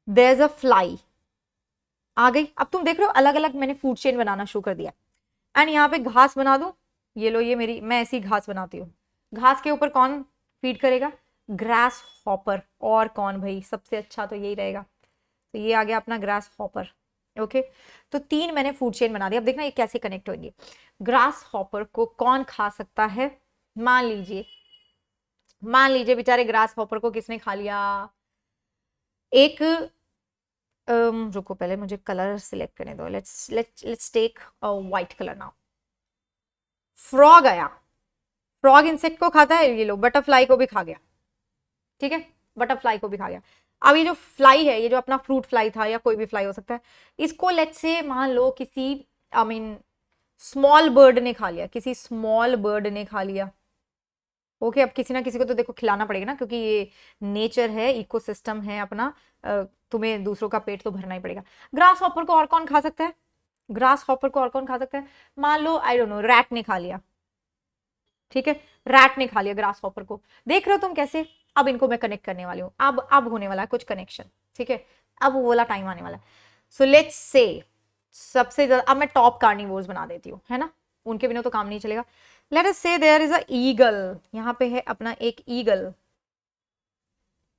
देयर इज अ फ्लाई आ गई। अब तुम देख रहे हो अलग अलग मैंने फूड चेन बनाना शुरू कर दिया। एंड यहाँ पे घास बना दूं, ये लो, ये मेरी, मैं ऐसी घास बनाती हूँ। घास के ऊपर कौन फीड करेगा? Grass hopper. और कौन भाई? सबसे अच्छा तो यही रहेगा। तो ये आ गया अपना ग्रास हॉपर, ओके। तो 3 मैंने फूड चेन बना दिया। अब देखना ये कैसे कनेक्ट होंगे। ग्रास हॉपर को कौन खा सकता है? मान लीजिए बेचारे ग्रास हॉपर को किसने खा लिया? एक रुको, पहले मुझे कलर सिलेक्ट करने दो। Let's take white colour now. Frog आया, फ्रॉग इंसेक्ट को खाता है, ये लो बटरफ्लाई को भी खा गया, ठीक है, बटरफ्लाई को भी खा गया। अब ये जो फ्लाई है, ये जो अपना फ्रूट फ्लाई था या कोई भी फ्लाई हो सकता है, इसको लेट्स से मान लो किसी, आई मीन स्मॉल बर्ड ने खा लिया, किसी स्मॉल बर्ड ने खा लिया, ओके। अब किसी ना किसी को तो देखो खिलाना पड़ेगा ना, क्योंकि ये नेचर है, इकोसिस्टम है अपना, तुम्हें दूसरों का पेट तो भरना ही पड़ेगा। ग्रास हॉपर को और कौन खा सकता है? ग्रास हॉपर को और कौन खा सकता है? मान लो आई डोंट नो, रैट ने खा लिया, ठीक है, रैट ने खा लिया ग्रास हॉपर को। देख रहे हो तुम कैसे? अब इनको मैं कनेक्ट करने वाली हूँ, अब होने वाला है कुछ कनेक्शन, ठीक है, अब वो वाला टाइम आने वाला है। सो लेट्स से सबसे ज्यादा, अब मैं टॉप कार्निवोर्स बना देती हूँ, है ना, उनके बिना तो काम नहीं चलेगा। लेट अस से देयर इज अ ईगल, यहाँ पे है अपना एक ईगल।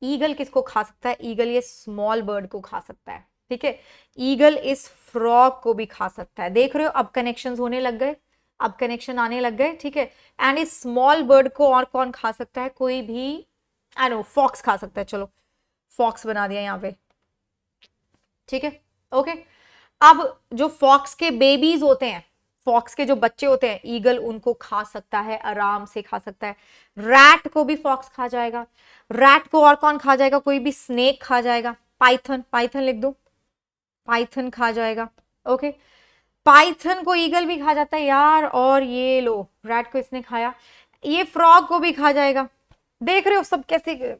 ईगल किसको खा सकता है? ईगल ये स्मॉल बर्ड को खा सकता है, ठीक है। ईगल इस फ्रॉग को भी खा सकता है। देख रहे हो अब कनेक्शंस होने लग गए, अब कनेक्शन आने लग गए, ठीक है। एंड इस स्मॉल बर्ड को और कौन खा सकता है? कोई भी, आई नो, फॉक्स खा सकता है, चलो फॉक्स बना दिया यहाँ पे, ठीक है, ओके। अब जो फॉक्स के बेबीज होते हैं, फॉक्स के जो बच्चे होते हैं, ईगल उनको खा सकता है, आराम से खा सकता है। रैट को भी फॉक्स खा जाएगा। रैट को और कौन खा जाएगा? कोई भी स्नेक खा जाएगा। पाइथन, पाइथन लिख दो, पाइथन खा जाएगा, ओके। पाइथन को ईगल भी खा जाता है यार। और ये लो, रैट को इसने खाया, ये फ्रॉग को भी खा जाएगा। देख रहे हो सब कैसे?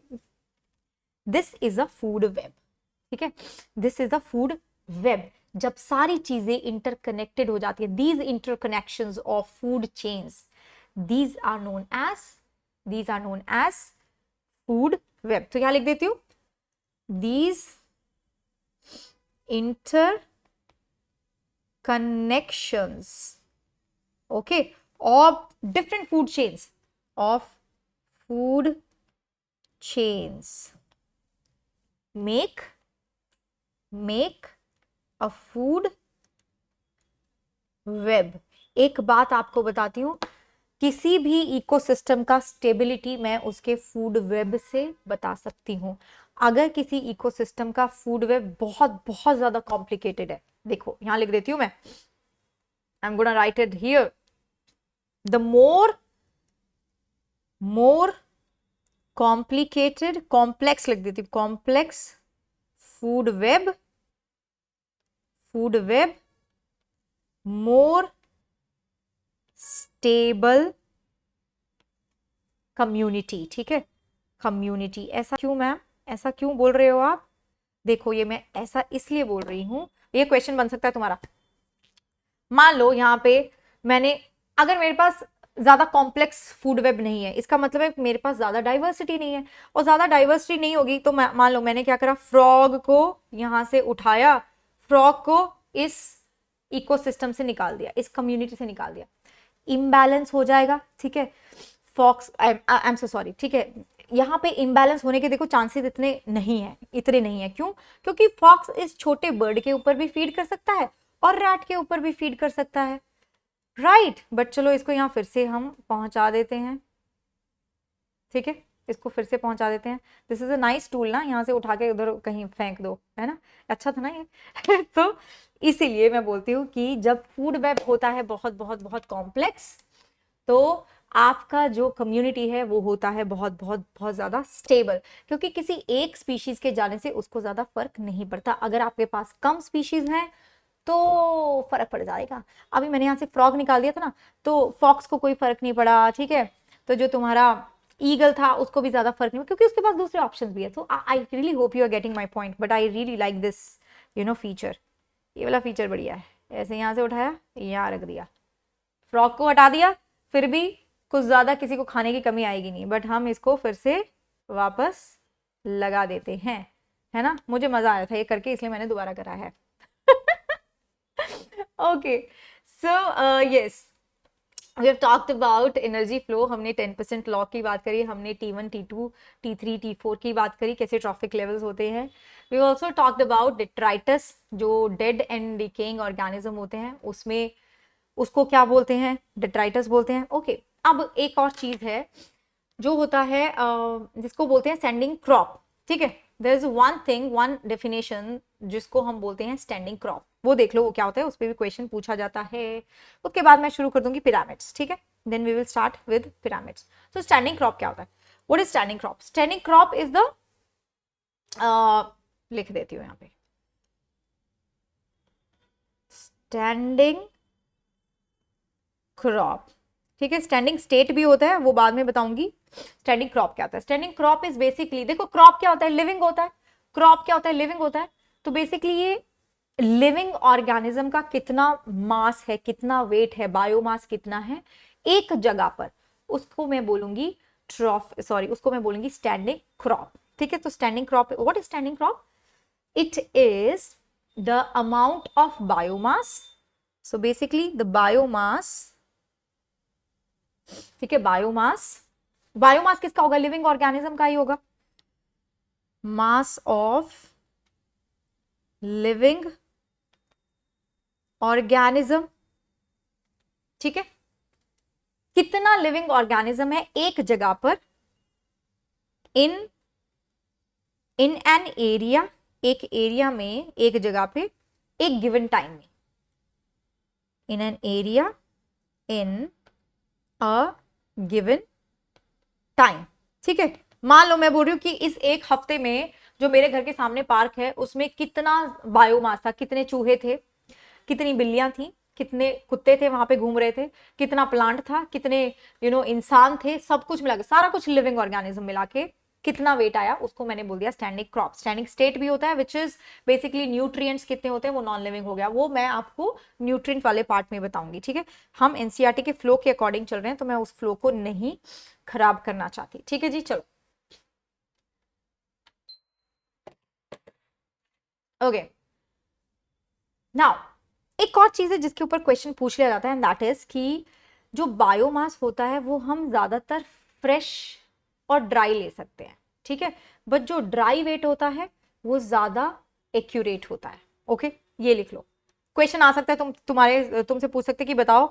This is a food web, ठीक है, this is a food web. जब सारी चीजें इंटरकनेक्टेड हो जाती है, these interconnections of food chains, these are known as food web. तो यहां लिख देती हूं, these interconnections, okay, of different food chains, of food chains make a food web. एक बात आपको बताती हूँ, किसी भी इकोसिस्टम का स्टेबिलिटी मैं उसके फूड वेब से बता सकती हूँ. अगर किसी इकोसिस्टम का फूड वेब बहुत बहुत ज्यादा कॉम्प्लिकेटेड है, देखो यहां लिख देती हूं मैं, I am gonna right it here. The more complicated, complex लिख देती हूँ, complex food web, more stable community. ठीक है, कम्युनिटी. ऐसा क्यों मैम, ऐसा क्यों बोल रहे हो आप? देखो ये मैं ऐसा इसलिए बोल रही हूं, ये क्वेश्चन बन सकता है तुम्हारा. मान लो यहां पे मैंने, अगर मेरे पास ज्यादा कॉम्प्लेक्स फूड वेब नहीं है, इसका मतलब है मेरे पास ज्यादा डाइवर्सिटी नहीं है, और ज्यादा डाइवर्सिटी नहीं होगी तो मान लो मैंने क्या करा, फ्रॉग को यहां से उठाया, फ्रॉग को इस इकोसिस्टम से निकाल दिया, इस कम्युनिटी से निकाल दिया, इम्बैलेंस हो जाएगा. ठीक है, fox, I am so sorry. ठीक है, यहाँ पे इम्बैलेंस होने के देखो चांसेस इतने नहीं है, क्यों? क्योंकि फॉक्स इस छोटे बर्ड के ऊपर भी फीड कर सकता है और रैट के ऊपर भी फीड कर सकता है, राइट. बट चलो इसको यहाँ फिर से हम पहुंचा देते हैं. ठीक है, इसको फिर से पहुंचा देते हैं. This is a nice tool ना, यहाँ से उठा के उधर कहीं फेंक दो, है ना, अच्छा था ना ये. तो इसीलिए मैं बोलती हूँ कि जब फूड वेब होता है बहुत बहुत बहुत कॉम्प्लेक्स, तो आपका जो कम्युनिटी है वो होता है बहुत बहुत बहुत ज्यादा स्टेबल, क्योंकि किसी एक स्पीशीज के जाने से उसको ज्यादा फर्क नहीं पड़ता. अगर आपके पास कम स्पीशीज हैं तो फर्क पड़ जाएगा. अभी मैंने यहाँ से फ्रॉग निकाल दिया था ना, तो फॉक्स को कोई फर्क नहीं पड़ा. ठीक है, तो जो तुम्हारा ईगल था उसको भी ज्यादा फर्क नहीं पड़ा, क्योंकि उसके पास दूसरे ऑप्शन भी है. तो I really hope you are getting my point, but I really like this feature. ये वाला फीचर बढ़िया है. ऐसे यहाँ से उठाया, यहाँ रख दिया, फ्रॉग को हटा दिया, फिर भी कुछ ज्यादा किसी को खाने की कमी आएगी नहीं. बट हम इसको फिर से वापस लगा देते हैं, है ना. मुझे मजा आया था ये करके, इसलिए मैंने दोबारा करा है. Okay, so yes, we have talked about energy flow. हमने 10% लॉ की बात करी, हमने T1, T2, T3, T4 की बात करी, कैसे ट्रॉफिक लेवल्स होते हैं. We also talked about detritus, जो डेड एंड डिकेइंग ऑर्गेनिज्म होते हैं, उसमें उसको क्या बोलते हैं, डिट्राइटस बोलते हैं. ओके, अब एक और चीज है जो होता है जिसको बोलते हैं स्टैंडिंग क्रॉप. ठीक है, there is one thing, one definition जिसको हम बोलते हैं स्टैंडिंग क्रॉप. वो देख लो वो क्या होता है, उस पर भी क्वेश्चन पूछा जाता है. उसके बाद मैं शुरू कर दूंगी पिरामिड्स. ठीक है, then we will start with pyramids. So standing crop क्या होता है, what is standing crop? Standing crop is the, लिख देती हूँ यहाँ पे, स्टैंडिंग क्रॉप. ठीक है, स्टैंडिंग स्टेट भी होता है, वो बाद में बताऊंगी. स्टैंडिंग क्रॉप क्या होता है? स्टैंडिंग क्रॉप इज बेसिकली, देखो क्रॉप क्या होता है, लिविंग होता है. क्रॉप क्या होता है, लिविंग होता है. तो बेसिकली ये लिविंग ऑर्गेनिज्म का कितना मास है, कितना वेट है, बायोमास कितना है एक जगह पर, उसको मैं बोलूंगी उसको मैं बोलूंगी स्टैंडिंग क्रॉप. ठीक है, तो standing crop, what is standing crop? It is the amount of biomass. So basically the biomass. ठीक है, बायोमास, बायोमास किसका होगा? लिविंग ऑर्गेनिज्म का ही होगा. Mass of living organism. ठीक है, कितना लिविंग ऑर्गेनिज्म है एक जगह पर, इन एन एरिया, एक एरिया में, एक जगह पे, एक गिवन टाइम में, in an area, in a given time. ठीक है, मान लो मैं बोल रही हूँ कि इस एक हफ्ते में जो मेरे घर के सामने पार्क है उसमें कितना बायोमास था, कितने चूहे थे, कितनी बिल्लियां थी, कितने कुत्ते थे वहां पे घूम रहे थे, कितना प्लांट था, कितने इंसान थे, सब कुछ मिला के, सारा कुछ लिविंग ऑर्गेनिज्म मिला के कितना वेट आया, उसको मैंने बोल दिया स्टैंडिंग क्रॉप. स्टैंडिंग स्टेट भी होता है विच इज बेसिकली न्यूट्रिएंट्स कितने होते हैं, वो नॉन लिविंग हो गया, वो मैं आपको न्यूट्रिएंट वाले पार्ट में बताऊंगी. ठीक है, हम एनसीईआरटी के फ्लो के अकॉर्डिंग चल रहे हैं, तो मैं उस फ्लो को नहीं खराब करना चाहती. ठीक है जी, चलो. ओके, नाउ एक और चीज है जिसके ऊपर क्वेश्चन पूछ लिया जाता है, एंड दैट इज कि जो बायोमास होता है वो हम ज्यादातर फ्रेश और ड्राई ले सकते हैं, ठीक है, बट जो ड्राई वेट होता है वो ज्यादा एक्यूरेट होता है। ओके, ये लिख लो। क्वेश्चन आ सकता है, तुमसे पूछ सकते कि बताओ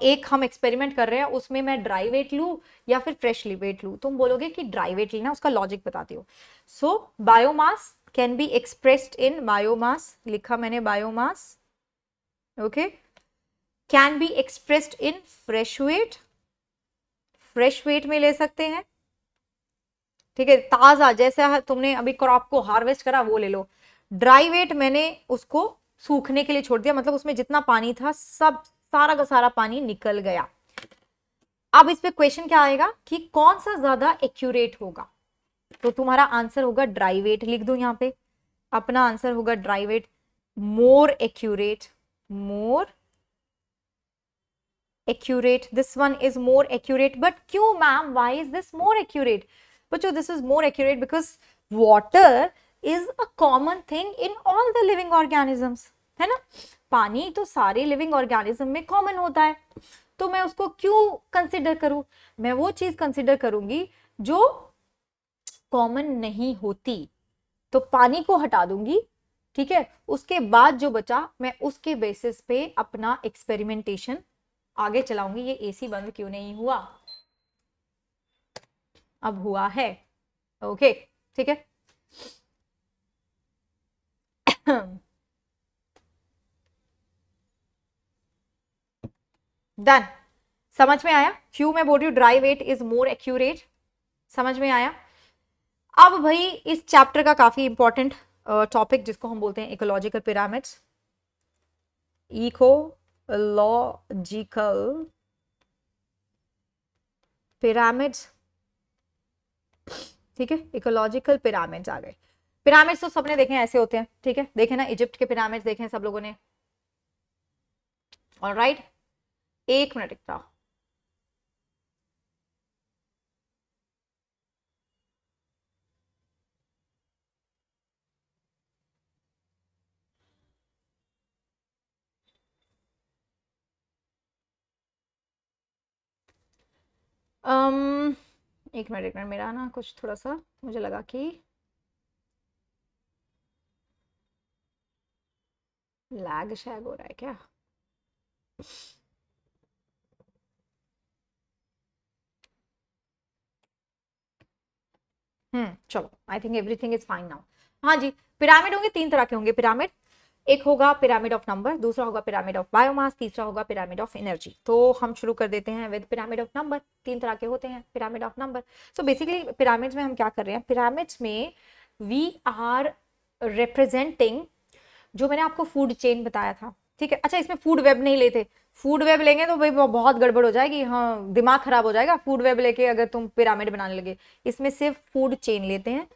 एक हम एक्सपेरिमेंट कर रहे हैं, उसमें मैं ड्राई वेट लूं या फिर फ्रेश वेट लूं। तुम बोलोगे कि ड्राई वेट लेना, उसका लॉजिक बताती हो। So biomass can be expressed in, biomass लिखा मैंने, biomass okay, can be expressed in fresh weight, fresh weight में ले सकते हैं, ठीक है, ताजा जैसा तुमने अभी क्रॉप को हार्वेस्ट करा वो ले लो। ड्राई वेट मैंने उसको सूखने के लिए छोड़ दिया, मतलब उसमें जितना पानी था सब, सारा का सारा पानी निकल गया। अब इस पे क्वेश्चन क्या आएगा कि कौन सा ज्यादा एक्यूरेट होगा, तो तुम्हारा आंसर होगा ड्राई वेट, लिख दो यहां पे, अपना आंसर होगा dry weight, more accurate, more accurate, this one is more accurate, but क्यों ma'am, why is this more accurate? बच्चों this is more accurate because water is a common thing in all the living organisms, है ना, पानी तो सारे लिविंग ऑर्गेनिज्म में कॉमन होता है, तो मैं उसको क्यों कंसिडर करूं, मैं वो चीज कंसिडर करूंगी जो कॉमन नहीं होती, तो पानी को हटा दूंगी, ठीक है, उसके बाद जो बचा मैं उसके बेसिस पे अपना एक्सपेरिमेंटेशन आगे चलाऊंगी। ये एसी बंद क्यों नहीं हुआ, अब हुआ है, ओके, ठीक है। डन, समझ में आया क्यों मैं बोल रही हूँ dry weight is more accurate, समझ में आया। अब भाई इस चैप्टर का काफी इंपॉर्टेंट टॉपिक जिसको हम बोलते हैं इकोलॉजिकल पिरामिड्स, इकोलॉजिकल पिरामिड्स, ठीक है, इकोलॉजिकल पिरामिड्स आ गए। पिरामिड्स तो सबने देखे हैं, ऐसे होते हैं, ठीक है, देखे ना, इजिप्ट के पिरामिड्स देखे हैं सब लोगों ने, ऑलराइट, एक मिनट रहो। एक मिनट मेरा ना कुछ थोड़ा सा मुझे लगा कि लैग शैग हो रहा है क्या, चलो, I think everything is fine now. हाँ जी, पिरामिड होंगे, तीन तरह के होंगे पिरामिड, एक होगा पिरामिड ऑफ नंबर, दूसरा होगा पिरामिड ऑफ बायोमास, तीसरा होगा पिरामिड ऑफ एनर्जी। तो हम शुरू कर देते हैं विद पिरामिड ऑफ नंबर। तीन तरह के होते हैं pyramid of number. So basically pyramids में हम क्या कर रहे हैं, पिरामिड्स में वी आर रिप्रेजेंटिंग, जो मैंने आपको फूड चेन बताया था, ठीक है, अच्छा इसमें फूड वेब नहीं लेते, फूड वेब लेंगे तो भाई बहुत गड़बड़ हो जाएगी, हाँ दिमाग खराब हो जाएगा फूड वेब लेके अगर तुम पिरामिड बनाने लगे, इसमें सिर्फ फूड चेन लेते हैं,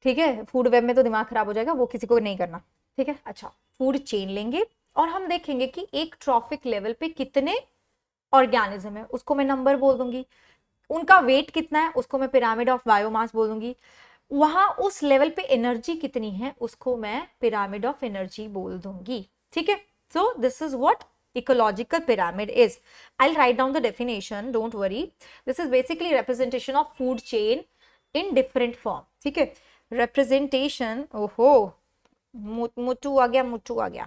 ठीक है, फूड वेब में तो दिमाग खराब हो जाएगा, वो किसी को नहीं करना, ठीक है। अच्छा, फूड चेन लेंगे और हम देखेंगे कि एक ट्रॉफिक लेवल पे कितने ऑर्गेनिज्म है, उसको मैं नंबर बोल दूंगी, उनका वेट कितना है उसको मैं पिरामिड ऑफ बायोमास बोल दूंगी, वहां उस लेवल पे एनर्जी कितनी है उसको मैं पिरामिड ऑफ एनर्जी बोल दूंगी, ठीक है। सो this is what ecological pyramid is. I'll write down the definition, don't worry. This is basically representation of food chain in different form, ठीक है, representation, ओहो मुट्टू आ गया, मुट्टू आ गया,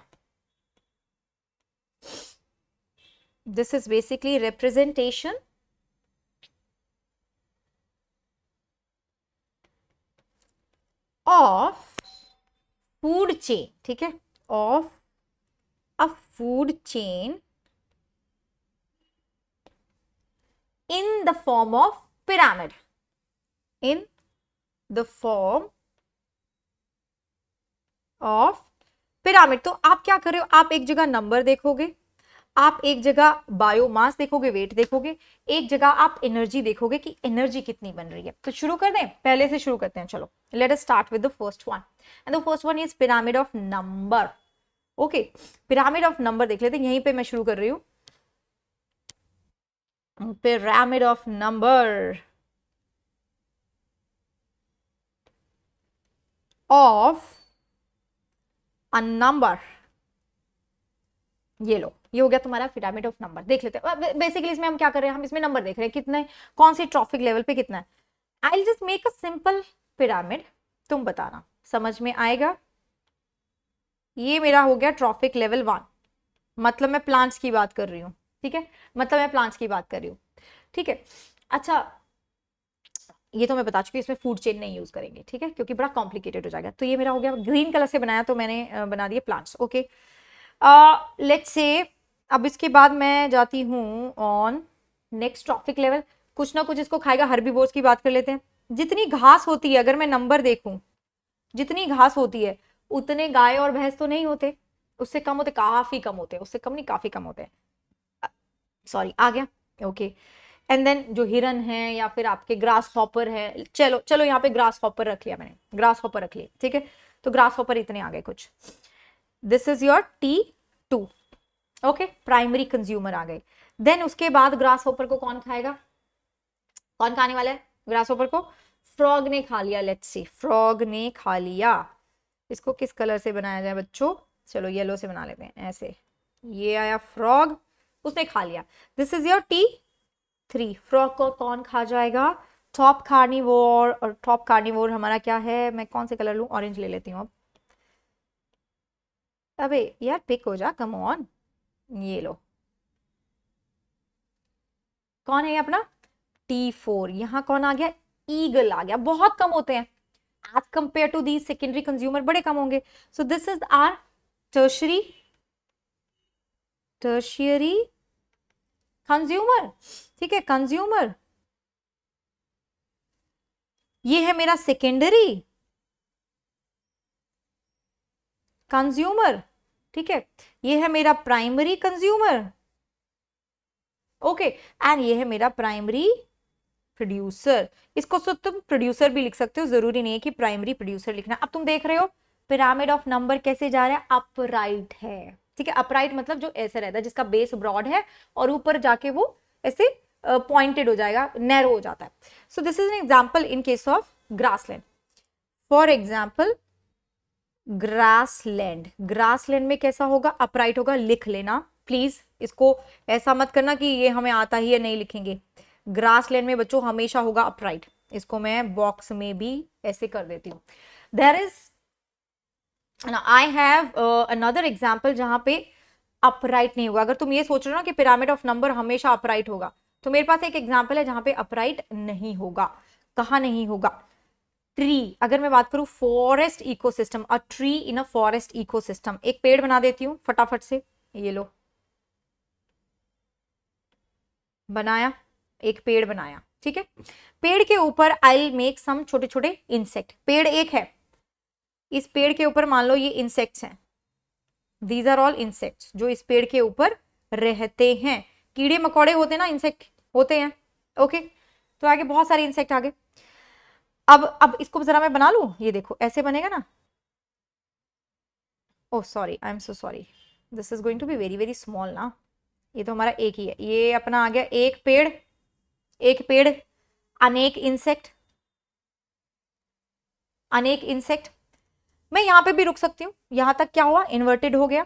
this is basically representation of food chain, ठीक है, of a food chain in the form of pyramid, in the form of pyramid। तो आप क्या कर रहे हो, आप एक जगह नंबर देखोगे, आप एक जगह बायोमास देखोगे, वेट देखोगे, एक जगह आप एनर्जी देखोगे कि एनर्जी कितनी बन रही है। तो शुरू कर दें, पहले से शुरू करते हैं, चलो let us start with the first one, and the first one is pyramid of number. Okay, pyramid of number देख लेते हैं, यहीं पे मैं शुरू कर रही हूं, pyramid of number of a number, ये लो, ये हो गया तुम्हारा पिरामिड ऑफ नंबर। देख लेते हैं बेसिकली इसमें हम क्या कर रहे हैं, हम इसमें नंबर देख रहे हैं कितने, कौन सी ट्रॉफिक लेवल पे कितना है। I just make a simple pyramid, तुम बताना समझ में आएगा। ये मेरा हो गया ट्रॉफिक लेवल 1, मतलब मैं प्लांट्स की बात कर रही हूँ, ठीक है, मतलब मैं प्लांट्स की बात कर रही हूँ, ठीक है। अच्छा, ये तो मैं बता चुकी हूँ, इसमें फूड चेन नहीं यूज करेंगे, ठीक है, क्योंकि बड़ा कॉम्प्लिकेटेड हो जाएगा। तो ये मेरा हो गया ग्रीन कलर से बनाया, तो मैंने बना दिए प्लांट्स, ओके। लेट्स से अब इसके बाद मैं जाती हूँ ऑन नेक्स्ट ट्रॉफिक लेवल। कुछ ना कुछ इसको खाएगा, हर्बीवोर्स की बात कर लेते हैं। जितनी घास होती है, अगर मैं नंबर देखूं, जितनी घास होती है उतने गाय और भैंस तो नहीं होते, उससे कम होते, काफी कम होते, उससे कम नहीं काफी कम होते हैं, सॉरी आ गया, ओके। एंड देन जो हिरन है या फिर आपके ग्रास हॉपर है, चलो चलो यहाँ पे ग्रास हॉपर रख लिया मैंने, ग्रास हॉपर रख लिया, ठीक है। तो ग्रास हॉपर इतने आ गए कुछ। This is your T2, okay, primary consumer आ गए। देन उसके बाद ग्रास हॉपर को कौन खाएगा, कौन खाने वाला है ग्रास हॉपर को, फ्रॉग ने खा लिया। लेट्स सी, फ्रॉग ने खा लिया। इसको किस कलर से बनाया जाए बच्चों, चलो येलो से बना लेते हैं, ऐसे, ये आया फ्रॉग, उसने खा लिया। This is your T3। Frog को कौन खा जाएगा, टॉप कार्निवोर। और टॉप कार्निवोर हमारा क्या है, मैं कौन से कलर लूं, ऑरेंज ले लेती हूँ अब। अबे यार पिक हो जा, कम ऑन, ये लो, कौन है ये अपना T4। यहां कौन आ गया, ईगल आ गया। बहुत कम होते हैं as compare to the secondary consumer, बड़े कम होंगे। So this is our tertiary, tertiary consumer, ठीक है, कंज्यूमर। ये है मेरा सेकेंडरी कंज्यूमर, ठीक है। ये है मेरा प्राइमरी कंज्यूमर, ओके। एंड ये है मेरा प्राइमरी प्रोड्यूसर। इसको तो तुम प्रोड्यूसर भी लिख सकते हो, जरूरी नहीं है कि प्राइमरी प्रोड्यूसर लिखना। अब तुम देख रहे हो पिरामिड ऑफ नंबर कैसे जा रहा है, अपराइट है, ठीक है। अपराइट मतलब जो ऐसे रहता है, जिसका बेस ब्रॉड है और ऊपर जाके वो ऐसे पॉइंटेड हो जाएगा, नैरो हो जाता है। सो this is an example in case of grassland. For example grassland, grassland में कैसा होगा, अपराइट होगा, लिख लेना प्लीज। इसको ऐसा मत करना कि ये हमें आता ही है नहीं लिखेंगे। ग्रासलैंड में बच्चों हमेशा होगा अपराइट। इसको मैं बॉक्स में भी ऐसे कर देती हूँ। There is I have another example जहां पे अपराइट नहीं होगा। अगर तुम ये सोच रहे हो ना कि पिरामिड ऑफ नंबर हमेशा अपराइट होगा, तो मेरे पास एक एग्जाम्पल है जहां पे अपराइट नहीं होगा। कहां नहीं होगा, ट्री। अगर मैं बात करूं forest ecosystem, a tree in a forest ecosystem, एक पेड़ बना देती हूं फटाफट से, ये लो, बनाया, एक पेड़ बनाया, ठीक है। पेड़ के ऊपर आई मेक सम छोटे छोटे इंसेक्ट। पेड़ एक है, इस पेड़ के ऊपर मान लो ये इंसेक्ट्स हैं, दीज आर ऑल इंसेक्ट्स जो इस पेड़ के ऊपर रहते हैं। कीड़े मकोड़े होते हैं ना, इंसेक्ट होते हैं, ओके। तो आगे बहुत सारे इंसेक्ट आ गए। अब इसको जरा मैं बना लूं, ये देखो ऐसे बनेगा ना। Oh sorry, I am so sorry, this is going to be very very small ना। ये तो हमारा एक ही है, ये अपना आ गया एक पेड़, एक पेड़, अनेक इंसेक्ट, अनेक इंसेक्ट। मैं यहां पे भी रुक सकती हूँ, यहां तक क्या हुआ, इन्वर्टेड हो गया।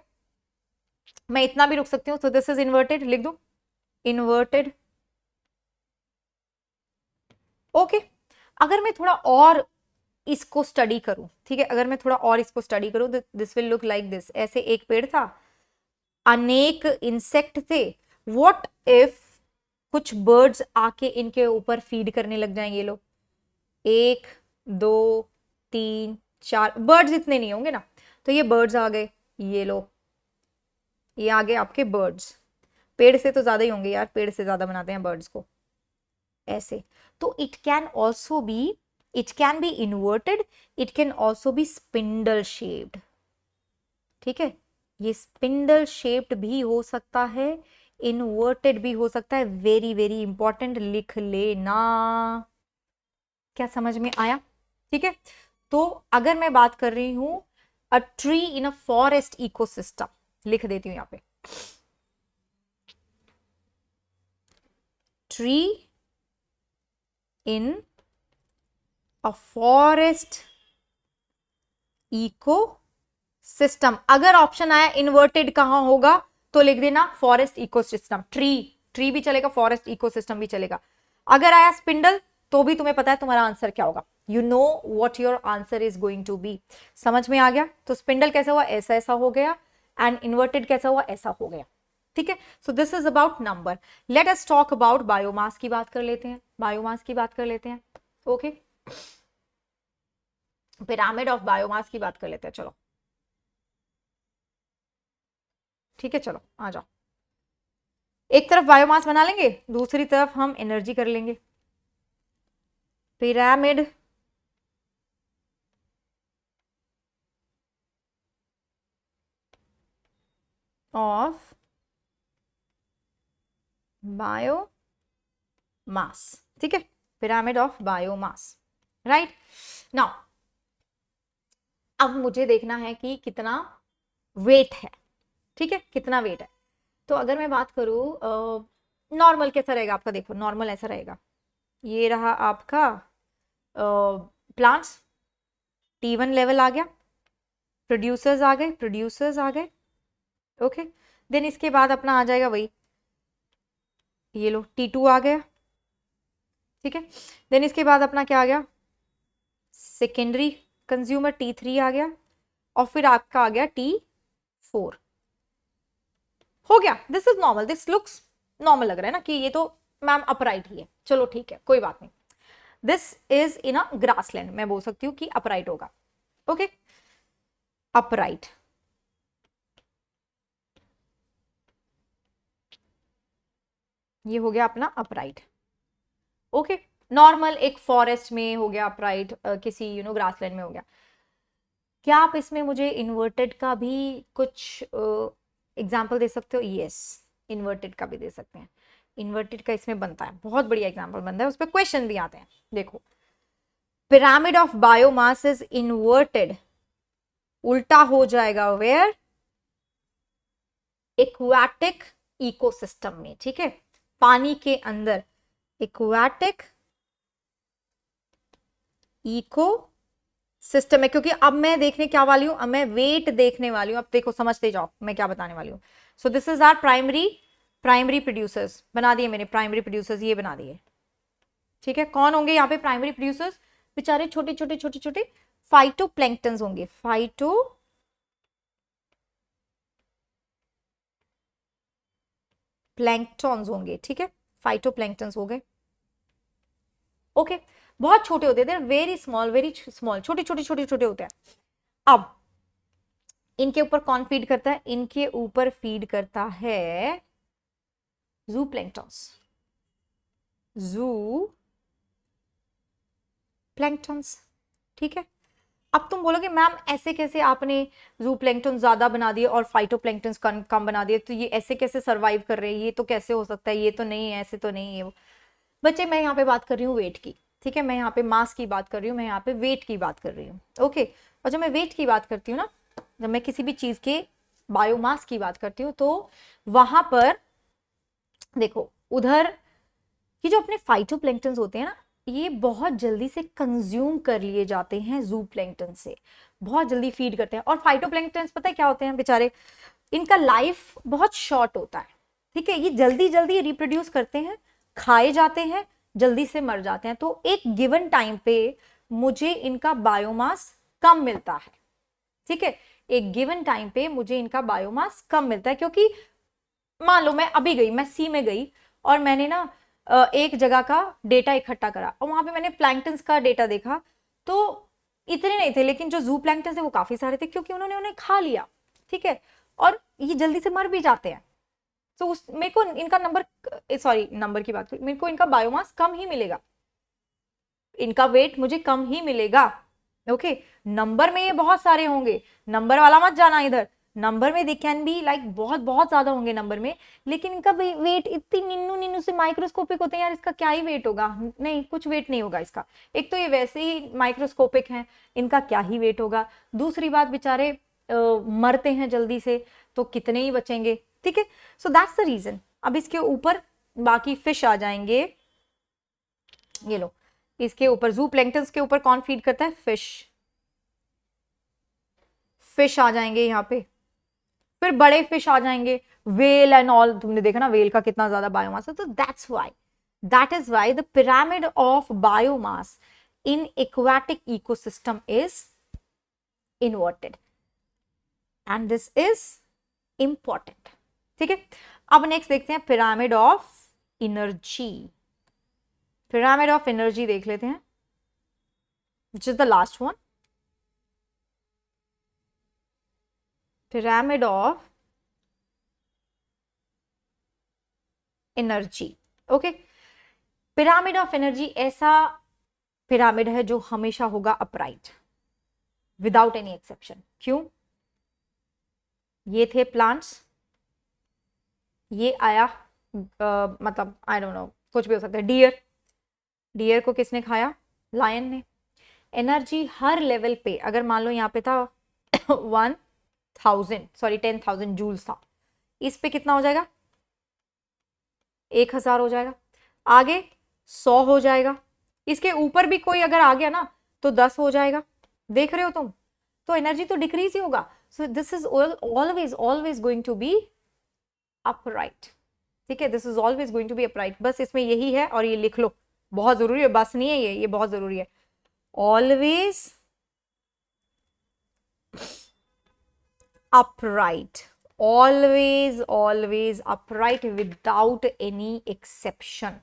मैं इतना भी रुक सकती हूँ, तो दिस इज इन्वर्टेड, लिख दू इन्वर्टेड, ओके। अगर मैं थोड़ा और इसको स्टडी करूं, ठीक है, अगर मैं थोड़ा और इसको स्टडी करूं, this will look like this. ऐसे एक पेड़ था, अनेक इंसेक्ट थे। व्हाट इफ कुछ बर्ड्स आके इनके ऊपर फीड करने लग जाएं, ये लोग, एक, दो, तीन, चार, बर्ड्स इतने नहीं होंगे ना, तो ये बर्ड्स आ गए, ये लो, ये आ गए आपके बर्ड्स। पेड़ से तो ज्यादा ही होंगे यार, पेड़ से ज्यादा बनाते हैं बर्ड्स को, ऐसे। तो it can also be, it can be inverted, it can also be spindle shaped, ठीक है। ये स्पिंडल शेप्ड भी हो सकता है, इन्वर्टेड भी हो सकता है। वेरी वेरी इंपॉर्टेंट, लिख लेना। क्या समझ में आया, ठीक है। तो अगर मैं बात कर रही हूं a tree in a forest ecosystem, लिख देती हूं यहां पे, tree in a forest eco system. अगर ऑप्शन आया इन्वर्टेड कहां होगा, तो लिख देना फॉरेस्ट इकोसिस्टम, ट्री भी चलेगा, फॉरेस्ट इकोसिस्टम भी चलेगा। अगर आया स्पिंडल तो भी तुम्हें पता है तुम्हारा आंसर क्या होगा, you know what your answer is going to be. समझ में आ गया? तो स्पिंडल कैसा हुआ, ऐसा ऐसा हो गया, एंड इन्वर्टेड कैसा हुआ, ऐसा हो गया। ठीक है, सो this is about number. Let us talk about biomass की बात कर लेते हैं, बायोमास की बात कर लेते हैं। ओके, पिरामिड ऑफ बायोमास की बात कर लेते हैं, चलो। ठीक है, चलो आ जाओ। एक तरफ बायोमास बना लेंगे, दूसरी तरफ हम एनर्जी कर लेंगे। पिरामिड ऑफ बायोमास, ठीक है, pyramid of biomass, right. Now अब मुझे देखना है कि कितना वेट है, ठीक है, कितना वेट है। तो अगर मैं बात करूं नॉर्मल कैसा रहेगा आपका, देखो नॉर्मल ऐसा रहेगा, ये रहा आपका प्लांट्स, T1 लेवल आ गया, प्रोड्यूसर्स आ गए, प्रोड्यूसर्स आ गए, ओके। देन इसके बाद अपना आ जाएगा वही, ये लो T2 आ गया, ठीक है। देन इसके बाद अपना क्या आ गया, सेकेंडरी कंज्यूमर T3 आ गया, और फिर आपका आ गया T4, हो गया। This is normal, this looks normal लग रहा है ना कि ये तो मैम अपराइट ही है, चलो ठीक है कोई बात नहीं। This is in a grassland, मैं बोल सकती हूँ कि अपराइट होगा, ओके, अपराइट। ये हो गया अपना अपराइट, ओके। नॉर्मल एक फॉरेस्ट में हो गया अपराइट, किसी ग्रासलैंड में हो गया। क्या आप इसमें मुझे इन्वर्टेड का भी कुछ एग्जाम्पल दे सकते हो? यस, इन्वर्टेड का भी दे सकते हैं। इन्वर्टेड का इसमें बनता है, बहुत बढ़िया एग्जाम्पल बनता है, उस पर क्वेश्चन भी आते हैं। देखो, pyramid of biomass is inverted, उल्टा हो जाएगा वेयर, एक्वाटिक इकोसिस्टम में, ठीक है, पानी के अंदर, एक्वाटिक इको सिस्टम है। क्योंकि अब मैं देखने क्या वाली हूं, अब मैं वेट देखने वाली हूं, अब देखो समझते जाओ मैं क्या बताने वाली हूं। So this is our primary producers, बना दिए मैंने प्राइमरी प्रोड्यूसर्स, ये बना दिए, ठीक है। कौन होंगे यहाँ पे प्राइमरी प्रोड्यूसर्स? बेचारे छोटे छोटे छोटे छोटे फाइटोप्लैंक्टन्स होंगे, प्लैंक्टन्स होंगे, ठीक है, फाइटोप्लैंक्टन्स हो गए, ओके। बहुत छोटे होते हैं, वेरी स्मॉल, छोटे छोटे छोटे छोटे होते हैं। अब इनके ऊपर कौन फीड करता है? इनके ऊपर फीड करता है जू प्लैंक्टन्स, ठीक है। अब तुम बोलोगे मैम ऐसे कैसे आपने जू प्लैंक्टन ज्यादा बना दिए और फाइटोप्लैंक्टन्स कम बना दिए, तो ये ऐसे कैसे सरवाइव कर रहे हैं, ये तो कैसे हो सकता है, ये तो नहीं है, ऐसे तो नहीं है। बच्चे मैं यहाँ पे बात कर रही हूँ वेट की, ठीक है, मैं यहाँ पे मास की बात कर रही हूँ, मैं यहाँ पे वेट की बात कर रही हूँ, ओके। और जब मैं वेट की बात करती हूँ ना, जब मैं किसी भी चीज के बायोमास की बात करती हूँ, तो वहां पर देखो उधर ये जो अपने फाइटोप्लैंक्टन्स होते हैं ना, ये बहुत जल्दी से कंज्यूम कर लिए जाते हैं जू प्लैंक्टन से, बहुत जल्दी फीड करते हैं। और फाइटोप्लैंक्टन्स पता है क्या होते हैं बेचारे, इनका लाइफ बहुत शॉर्ट होता है, ठीक है, ये जल्दी जल्दी रिप्रोड्यूस करते हैं, खाए जाते हैं, जल्दी से मर जाते हैं। तो एक गिवन टाइम पे मुझे इनका बायोमास कम मिलता है, ठीक है, एक गिवन टाइम पे मुझे इनका बायोमास कम मिलता है। क्योंकि मान लो मैं अभी गई, मैं सी में गई और मैंने ना एक जगह का डेटा इकट्ठा करा, और वहां पे मैंने प्लैंक्टन्स का डेटा देखा, तो इतने नहीं थे, लेकिन जो जू प्लैंक्टन्स थे वो काफी सारे थे, क्योंकि उन्होंने उन्हें खा लिया, ठीक है, और ये जल्दी से मर भी जाते हैं। तो उस मेरे को इनका नंबर की बात करूं, मेरे को इनका बायोमास कम ही मिलेगा, इनका वेट मुझे कम ही मिलेगा, ओके। नंबर में ये बहुत सारे होंगे, नंबर वाला मत जाना इधर, नंबर में दे कैन बी लाइक बहुत बहुत ज्यादा होंगे नंबर में, लेकिन इनका वेट इतनी निन्नू निन्नू से माइक्रोस्कोपिक होते हैं यार, इसका क्या ही वेट होगा, नहीं कुछ वेट नहीं होगा इसका। एक तो ये वैसे ही माइक्रोस्कोपिक है, इनका क्या ही वेट होगा। दूसरी बात बेचारे मरते हैं जल्दी से, तो कितने ही बचेंगे, ठीक है। So that's the reason. अब इसके ऊपर बाकी फिश आ जाएंगे, ये लो, इसके ऊपर जू प्लैंक्टन्स के ऊपर कौन फीड करता है? फिश आ जाएंगे यहाँ पे, फिर बड़े फिश आ जाएंगे, वेल एंड ऑल, तुमने देखा ना वेल का कितना ज्यादा बायोमास है, तो that is why the pyramid of biomass in aquatic ecosystem is inverted and this is important. ठीक है, अब नेक्स्ट देखते हैं pyramid of energy. Pyramid of energy देख लेते हैं, which is the last one. Pyramid of energy. Okay, pyramid of energy ऐसा पिरामिड है जो हमेशा होगा अपराइट विदाउट एनी एक्सेप्शन। क्यों? ये थे प्लांट्स, ये आया मतलब आई डोंट नो, कुछ भी हो सकता है, डियर को किसने खाया? लायन ने। एनर्जी हर लेवल पे, अगर मान लो यहाँ पे था 10,000 जूल्स था, इस पे कितना हो जाएगा? 1,000 हो जाएगा, आगे 100 हो जाएगा, इसके ऊपर भी कोई अगर आ गया ना तो 10 हो जाएगा। देख रहे हो तुम? तो एनर्जी तो डिक्रीज ही होगा। So this is always going to be upright. ठीक है, this is always going to be upright. बस इसमें यही है, और ये लिख लो, बहुत जरूरी है, बस नहीं है ये बहुत जरूरी है। Always upright, always upright without any exception.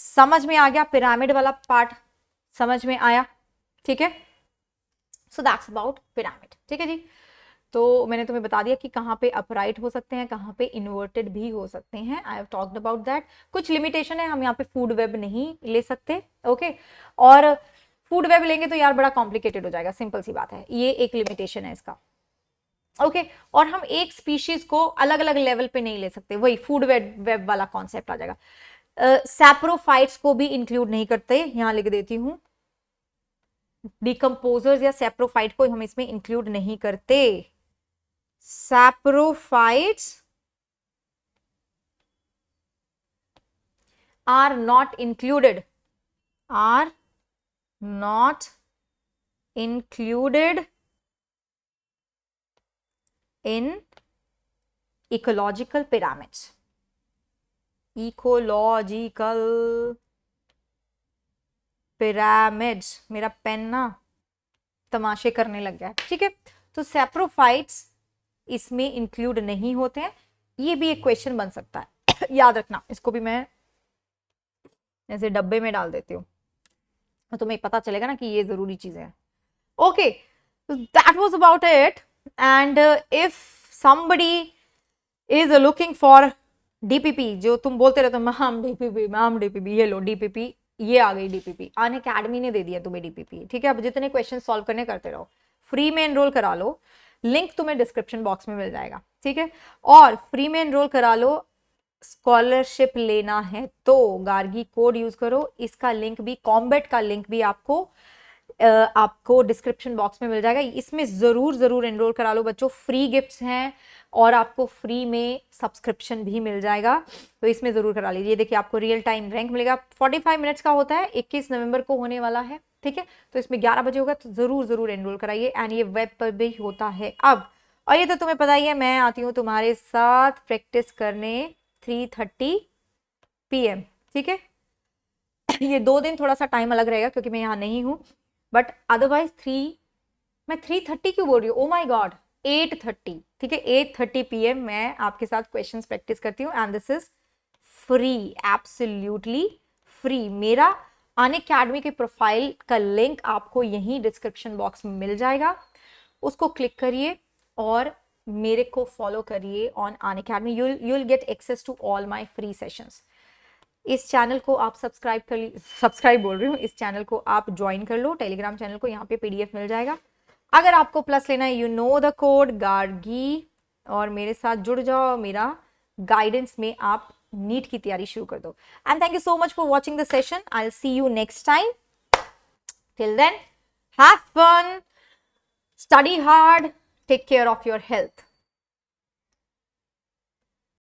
समझ में आ गया? पिरामिड वाला पार्ट समझ में आया? ठीक है, सो दैट्स अबाउट पिरामिड। ठीक है जी, तो मैंने तुम्हें बता दिया कि कहाँ पे अपराइट हो सकते हैं, कहाँ पे इन्वर्टेड भी हो सकते हैं। I have talked about that. कुछ लिमिटेशन है, हम यहाँ पे फूड वेब नहीं ले सकते। ओके, और फूड वेब लेंगे तो यार बड़ा कॉम्प्लिकेटेड हो जाएगा, सिंपल सी बात है, ये एक लिमिटेशन है इसका। ओके, और हम एक स्पीशीज को अलग अलग लेवल पे नहीं ले सकते, वही फूड वेब वाला कॉन्सेप्ट आ जाएगा। सैप्रोफाइट्स को भी इंक्लूड नहीं करते, यहां लिख देती हूं, डिकम्पोजर्स या सैप्रोफाइट को हम इसमें इंक्लूड नहीं करते। saprophytes are not included in ecological pyramids. Ecological pyramids, मेरा पेन ना तमाशे करने लग गया। ठीक है, तो सैप्रोफाइट्स इसमें इंक्लूड नहीं होते हैं। ये भी एक क्वेश्चन बन सकता है याद रखना, इसको भी मैं ऐसे डब्बे में डाल देती हूँ, तो तुम्हें पता चलेगा ना कि ये जरूरी चीजें हैं। Okay, that was about it, and if somebody is looking for DPP, जो तुम बोलते रहते हो मैम डीपीपी, ये लो डीपीपी, ये आ गई डीपीपी, अनअकैडमी ने दे दिया तुम्हें डीपीपी। ठीक है, अब जितने क्वेश्चन सॉल्व करने करते रहो, फ्री में एनरोल करा लो, लिंक तुम्हें डिस्क्रिप्शन बॉक्स में मिल जाएगा। ठीक है, और फ्री में एनरोल करा लो, स्कॉलरशिप लेना है तो गार्गी कोड यूज करो, इसका लिंक भी, कॉम्बैट का लिंक भी आपको डिस्क्रिप्शन बॉक्स में मिल जाएगा। इसमें जरूर एनरोल करा लो बच्चों, फ्री गिफ्ट्स हैं और आपको फ्री में सब्सक्रिप्शन भी मिल जाएगा, तो इसमें जरूर करा लीजिए। देखिए आपको रियल टाइम रैंक मिलेगा, 45 मिनट्स का होता है, 21 नवंबर को होने वाला है। ठीक है, तो इसमें 11 बजे होगा, तो जरूर एनरोल कराइए, एंड ये वेब पर भी होता है अब। और ये तो तुम्हें पता ही है, मैं आती हूँ तुम्हारे साथ प्रैक्टिस करने 3:30 PM। ठीक है, ये 2 दिन थोड़ा सा टाइम अलग रहेगा क्योंकि मैं यहाँ नहीं हूँ, बट अदरवाइज मैं 3:30 क्यों बोल रही हूँ, ओ माई गॉड, 8:30। ठीक है, 8:30 PM मैं आपके साथ क्वेश्चंस प्रैक्टिस करती हूँ, and this is free, absolutely free. मेरा अनअकैडमी के प्रोफाइल का लिंक आपको यहीं डिस्क्रिप्शन बॉक्स में मिल जाएगा, उसको क्लिक करिए और मेरे को फॉलो करिए on Unacademy, you will get access to all my free sessions. इस चैनल को आप सब्सक्राइब बोल रही हूँ, इस चैनल को आप ज्वाइन कर लो, टेलीग्राम चैनल को, यहाँ पे PDF मिल जाएगा। अगर आपको प्लस लेना है, you know the code Gargi, और मेरे साथ जुड़ जाओ, मेरा गाइडेंस में आप नीट की तैयारी शुरू कर दो। And thank you so much for watching the session, I will see you next time. Till then, have fun, study hard, take care of your health.